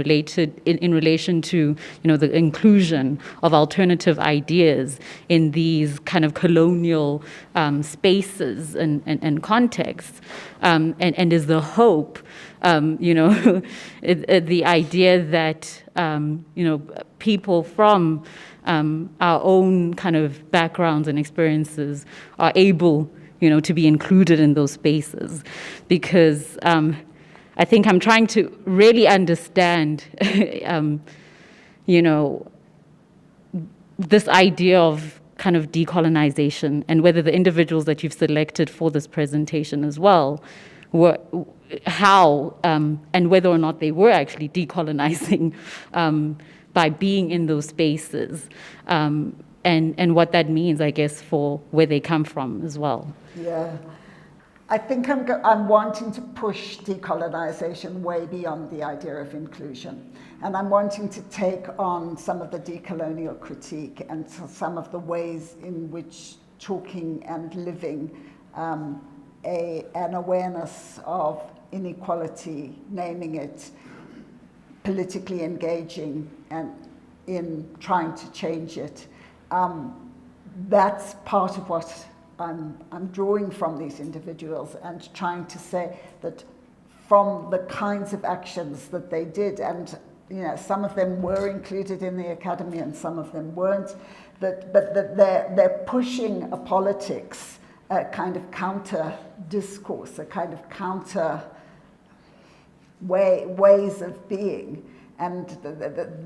relation to, the inclusion of alternative ideas in these kind of colonial spaces and contexts? And is the hope, the idea that, people from our own kind of backgrounds and experiences are able, to be included in those spaces? Because I think I'm trying to really understand, this idea of kind of decolonization, and whether the individuals that you've selected for this presentation as well were how and whether or not they were actually decolonizing by being in those spaces, and what that means, I guess, for where they come from as well. Yeah. I think I'm wanting to push decolonization way beyond the idea of inclusion. And I'm wanting to take on some of the decolonial critique and some of the ways in which talking and living an awareness of inequality, naming it, politically engaging and in trying to change it. That's part of what I'm drawing from these individuals and trying to say that from the kinds of actions that they did, and some of them were included in the academy and some of them weren't, but that they're pushing a politics, a kind of counter discourse, a kind of counter ways of being, and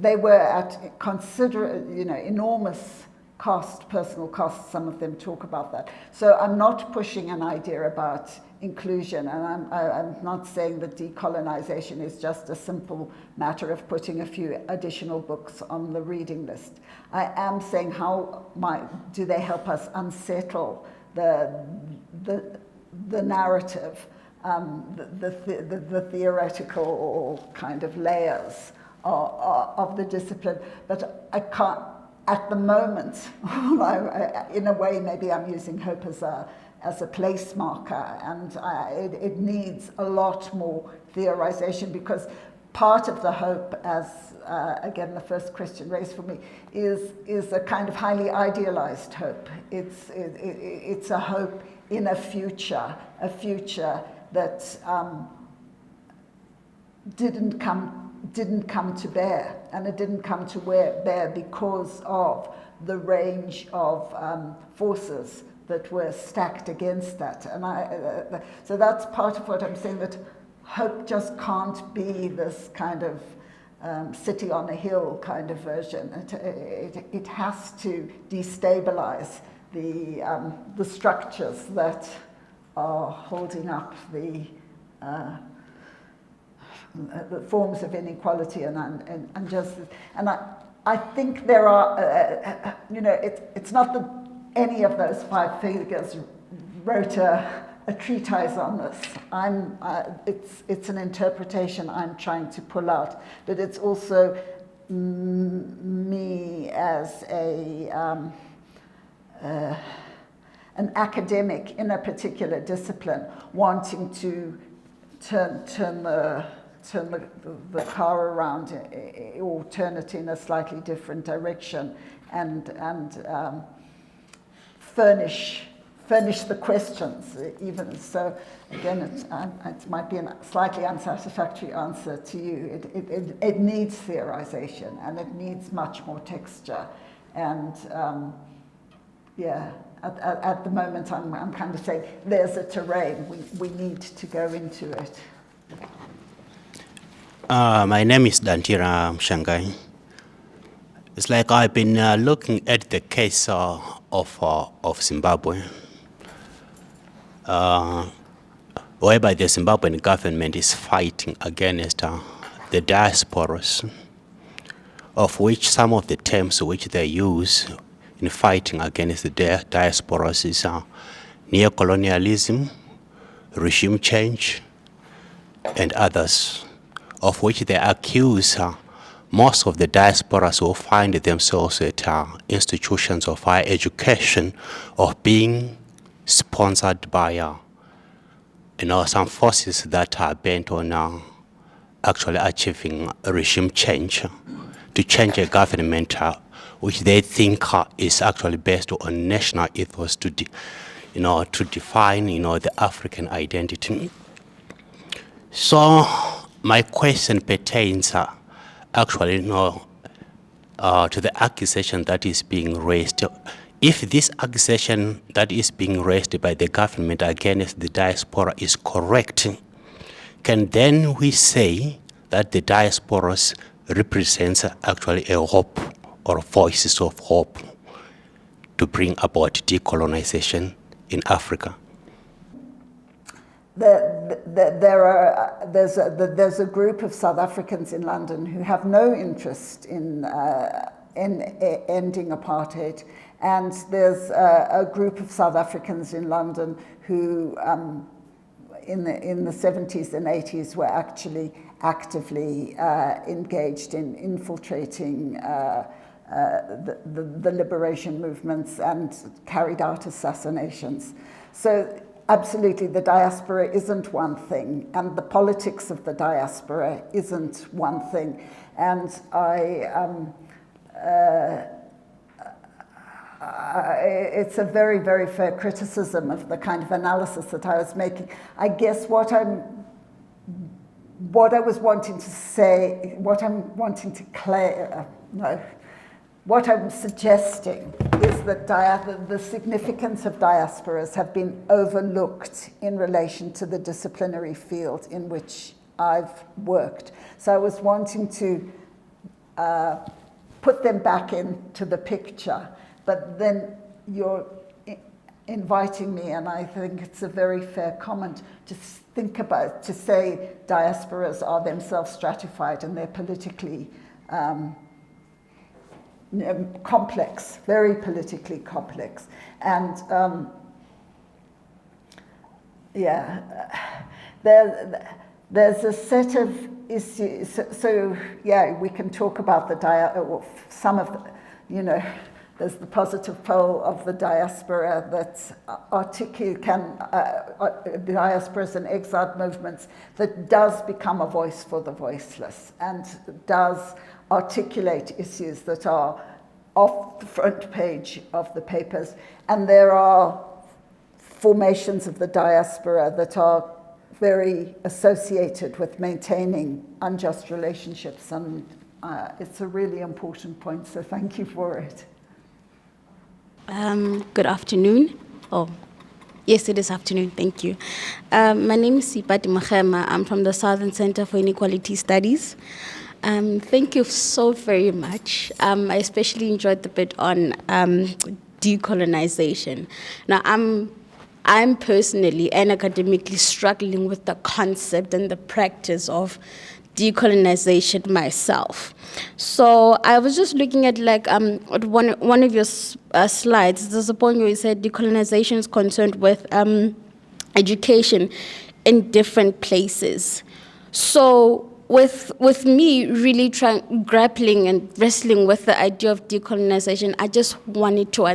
they were at enormous cost, personal cost. Some of them talk about that. So I'm not pushing an idea about inclusion, and I'm not saying that decolonization is just a simple matter of putting a few additional books on the reading list. I am saying do they help us unsettle the narrative, the theoretical kind of layers of the discipline, but I can't. At the moment, in a way, maybe I'm using hope as a place marker, and it needs a lot more theorization, because part of the hope, as again the first question raised for me, is a kind of highly idealized hope. It's a hope in a future that didn't come to bear, and it didn't come to bear because of the range of forces that were stacked against that. And so that's part of what I'm saying, that hope just can't be this kind of city on a hill kind of version. It has to destabilize the structures that are holding up the forms of inequality and injustice. And I think there are, it's not that any of those five figures wrote a treatise on this. It's an interpretation I'm trying to pull out, but it's also me as an academic in a particular discipline wanting to turn the car around, or turn it in a slightly different direction, and furnish the questions. Even so, again, it might be a slightly unsatisfactory answer to you. It needs theorization, and it needs much more texture. And at the moment, I'm kind of saying there's a terrain. We need to go into it. My name is Dantira Mshangai. It's like I've been looking at the case of Zimbabwe, whereby the Zimbabwean government is fighting against the diasporas, of which some of the terms which they use in fighting against the diasporas is neocolonialism, regime change, and others, of which they accuse most of the diasporas who find themselves at institutions of higher education of being sponsored by some forces that are bent on actually achieving a regime change, to change a government which they think is actually based on national ethos to define the African identity. So my question pertains actually to the accusation that is being raised. If this accusation that is being raised by the government against the diaspora is correct, can then we say that the diasporas represents actually a hope or voices of hope to bring about decolonization in Africa? There's a group of South Africans in London who have no interest in ending apartheid, and there's a group of South Africans in London who, in the 70s and 80s, were actually actively engaged in infiltrating the liberation movements and carried out assassinations. So absolutely, the diaspora isn't one thing, and the politics of the diaspora isn't one thing. And it's a very, very fair criticism of the kind of analysis that I was making. I guess what I was wanting to say, what I'm suggesting is that the significance of diasporas have been overlooked in relation to the disciplinary field in which I've worked. So I was wanting to put them back into the picture, but then you're inviting me, and I think it's a very fair comment to think about, to say diasporas are themselves stratified and they're politically complex, very politically complex. And there's a set of issues. So yeah, we can talk about some of the, there's the positive pole of the diaspora that diasporas and exiled movements that does become a voice for the voiceless and does articulate issues that are off the front page of the papers. And there are formations of the diaspora that are very associated with maintaining unjust relationships, and it's a really important point, so thank you for it. Good afternoon. Oh, yes, it is afternoon, thank you. My name is Sipati Mahema. I'm from the Southern Center for Inequality Studies. Thank you so very much. I especially enjoyed the bit on decolonization. Now, I'm personally and academically struggling with the concept and the practice of decolonization myself. So I was just looking at one of your slides. There's a point where you said decolonization is concerned with education in different places. So with me really grappling and wrestling with the idea of decolonization, I just wanted to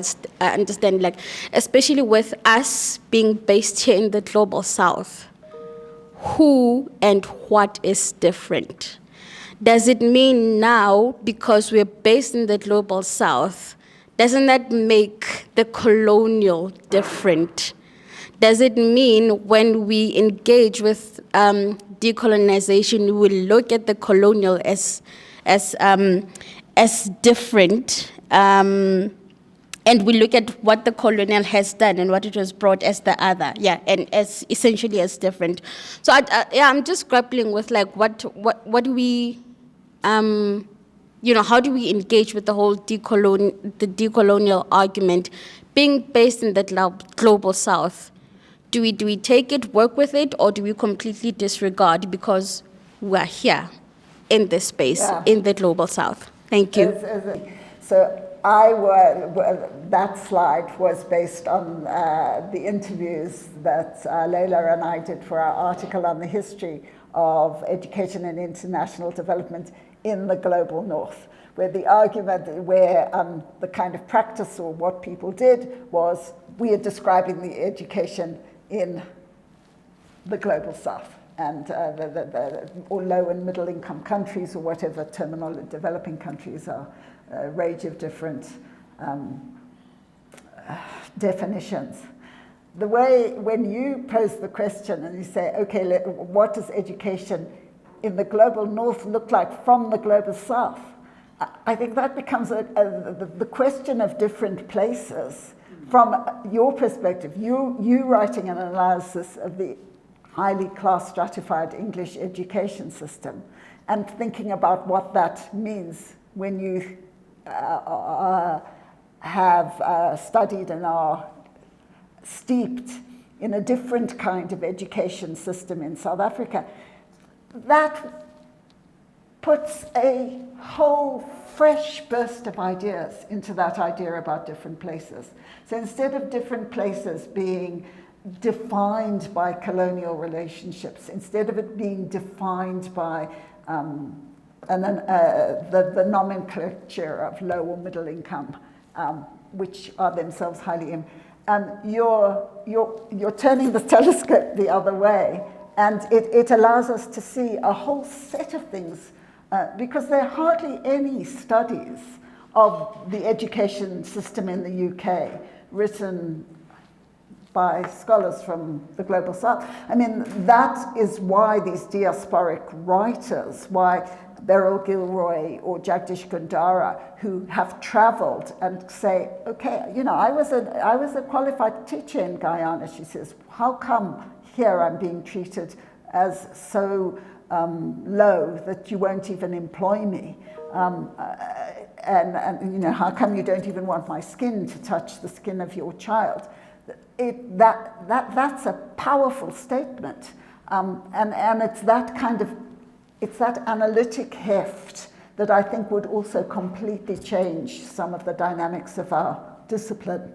understand, especially with us being based here in the Global South, who and what is different? Does it mean now, because we're based in the Global South, doesn't that make the colonial different? Does it mean when we engage with decolonization, we look at the colonial as different, and we look at what the colonial has done and what it was brought as the other, and as essentially as different. So I'm just grappling with what do we, how do we engage with the whole decolonial argument, being based in the Global South? Do we take it, work with it, or do we completely disregard because we're here in this space, in the Global South? Thank you. So that slide was based on the interviews that Leila and I did for our article on the history of education and international development in the Global North, where the argument, the kind of practice or what people did was, we are describing the education in the Global South and or low and middle income countries, or whatever terminology, developing countries are, a range of different definitions. The way, when you pose the question and you say, okay, what does education in the Global North look like from the Global South? I think that becomes the question of different places. From your perspective, you writing an analysis of the highly class stratified English education system and thinking about what that means when you have studied and are steeped in a different kind of education system in South Africa, that puts a whole fresh burst of ideas into that idea about different places. So instead of different places being defined by colonial relationships, instead of it being defined by the nomenclature of low or middle income, which are themselves highly you're turning the telescope the other way, and it allows us to see a whole set of things, because there are hardly any studies of the education system in the UK written by scholars from the global south. I mean, that is why these diasporic writers, why Beryl Gilroy or Jagdish Gundara, who have traveled and say, okay, you know, I was a qualified teacher in Guyana, she says, how come here I'm being treated as so low that you won't even employ me? And you know, how come you don't even want my skin to touch the skin of your child? That's a powerful statement. And it's that kind of, it's that analytic heft that I think would also completely change some of the dynamics of our discipline.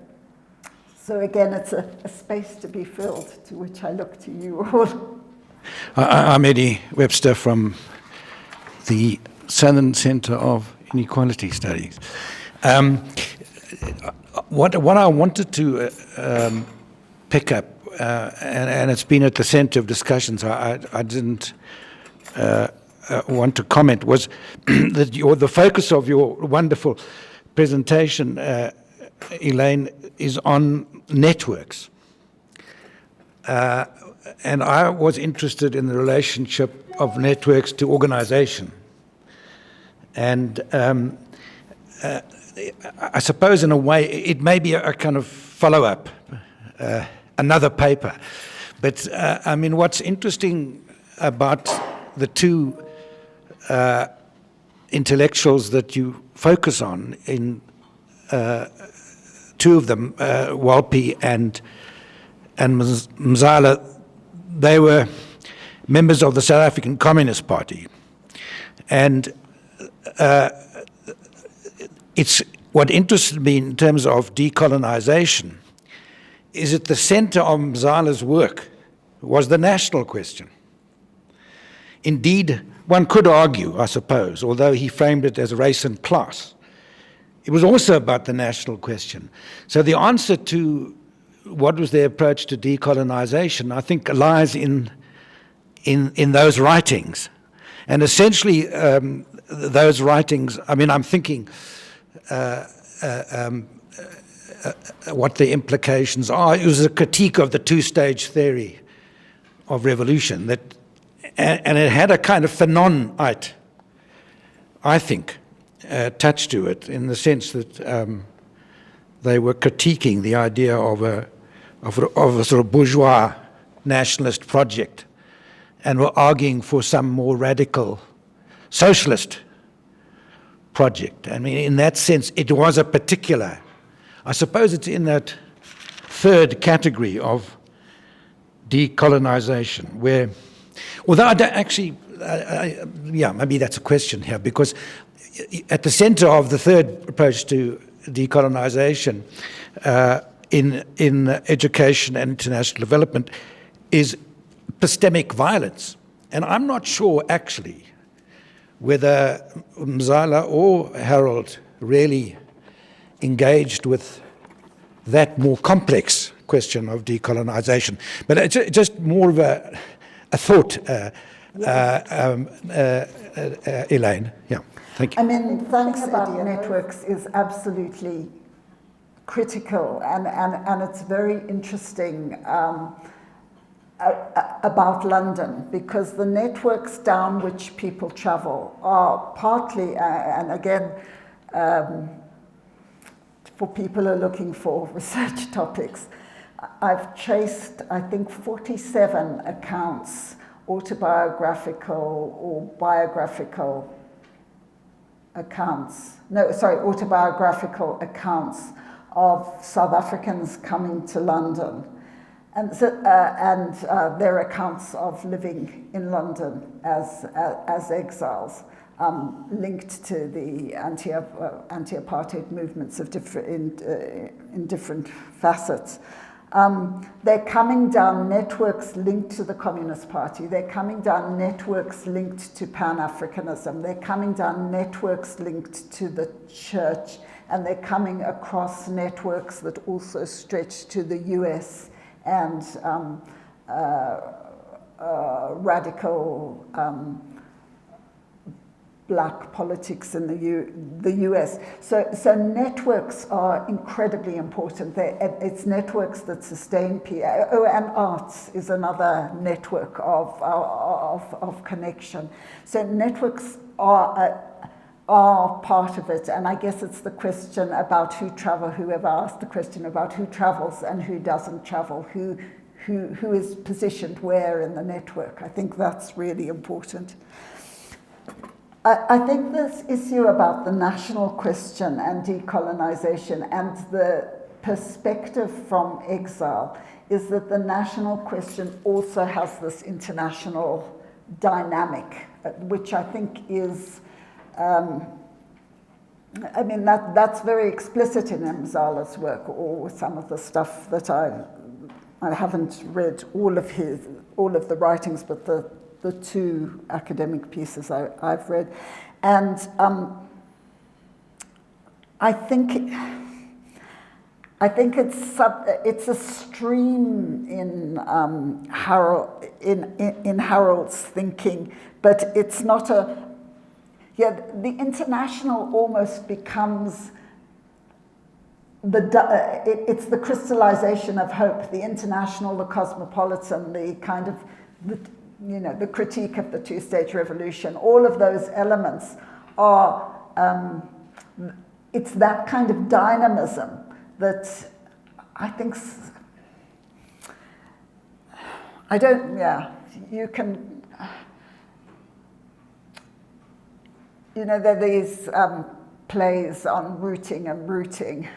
So again, it's a space to be filled, to which I look to you all. I'm Eddie Webster from the Southern Centre of Inequality Studies. What I wanted to pick up, and it's been at the centre of discussions, I didn't want to comment, was that the focus of your wonderful presentation, Elaine, is on networks. And I was interested in the relationship of networks to organization. And I suppose in a way it may be a kind of follow-up, another paper. But I mean, what's interesting about the two intellectuals that you focus on, in two of them, Walpe and Mzala, they were members of the South African Communist Party. And it's what interested me in terms of decolonization is at the center of Mzala's work was the national question. Indeed, one could argue, I suppose, although he framed it as race and class, it was also about the national question. So the answer to what was their approach to decolonization, I think, lies in those writings. And essentially, those writings, I mean, I'm thinking what the implications are. It was a critique of the two-stage theory of revolution, and it had a kind of phenonite, I think, touch to it, in the sense that they were critiquing the idea of a sort of bourgeois nationalist project, and were arguing for some more radical socialist project. I mean, in that sense, it was a particular, I suppose it's in that third category of decolonization, where, although I don't actually, yeah, maybe that's a question here, because at the center of the third approach to decolonization in education and international development is epistemic violence. And I'm not sure, actually, whether Mzala or Harold really engaged with that more complex question of decolonization. But it's just more of a thought, Elaine. Yeah, thank you. I mean, thanks about networks is absolutely critical, and it's very interesting about London, because the networks down which people travel are partly, and again, for people who are looking for research topics, I've traced, I think, 47 accounts, autobiographical or biographical, autobiographical accounts of South Africans coming to London, and their accounts of living in London as exiles, linked to the anti-apartheid movements of in different facets. They're coming down networks linked to the Communist Party. They're coming down networks linked to Pan-Africanism. They're coming down networks linked to the church. And they're coming across networks that also stretch to the US and radical black politics in the US. So networks are incredibly important. It's networks that sustain people. Oh, and arts is another network of connection. So networks are part of it, and I guess it's the question about whoever asked the question about who travels and who doesn't travel, who is positioned where in the network. I think that's really important. I think this issue about the national question and decolonization and the perspective from exile is that the national question also has this international dynamic, which I think is, that's very explicit in Mzala's work, or some of the stuff that I haven't read all of the writings, but the two academic pieces I've read. And I think it's a stream in Harold's thinking, but it's not the international almost becomes it's the crystallization of hope, the international, the cosmopolitan, the kind of the critique of the two-stage revolution. All of those elements are it's that kind of dynamism that I think you can. There are these plays on rooting and rooting,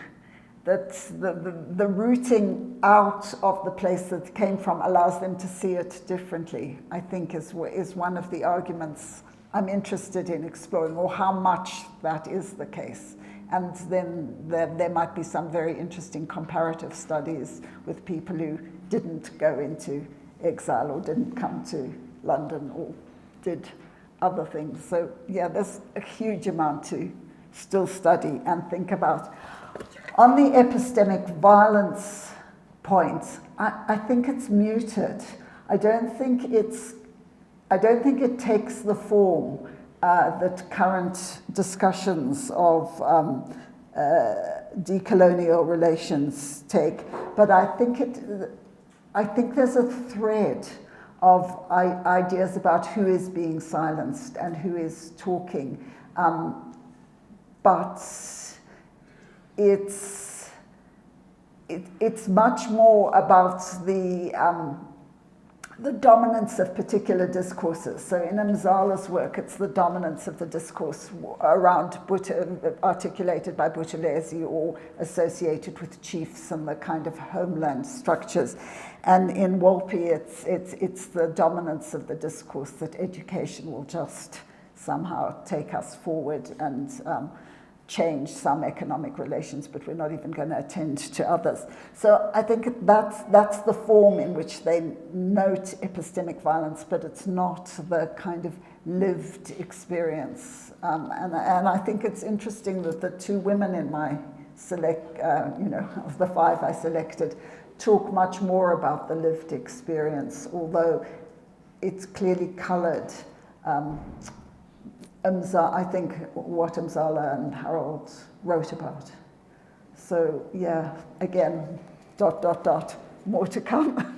that the rooting out of the place that it came from allows them to see it differently, I think is one of the arguments I'm interested in exploring, or how much that is the case. And then there might be some very interesting comparative studies with people who didn't go into exile or didn't come to London or did other things. So yeah, there's a huge amount to still study and think about. On the epistemic violence point, I think it's muted. I don't think it takes the form that current discussions of decolonial relations take, but I think there's a thread of ideas about who is being silenced and who is talking, but it's much more about the dominance of particular discourses. So in Mzala's work, it's the dominance of the discourse around articulated by Buthelezi or associated with chiefs and the kind of homeland structures. And in Wolpe, it's the dominance of the discourse that education will just somehow take us forward and change some economic relations, but we're not even going to attend to others. So I think that's the form in which they note epistemic violence, but it's not the kind of lived experience. And I think it's interesting that the two women in my of the five I selected, talk much more about the lived experience, although it's clearly colored. I think what Mzala and Harold wrote about. So yeah, again, ... more to come.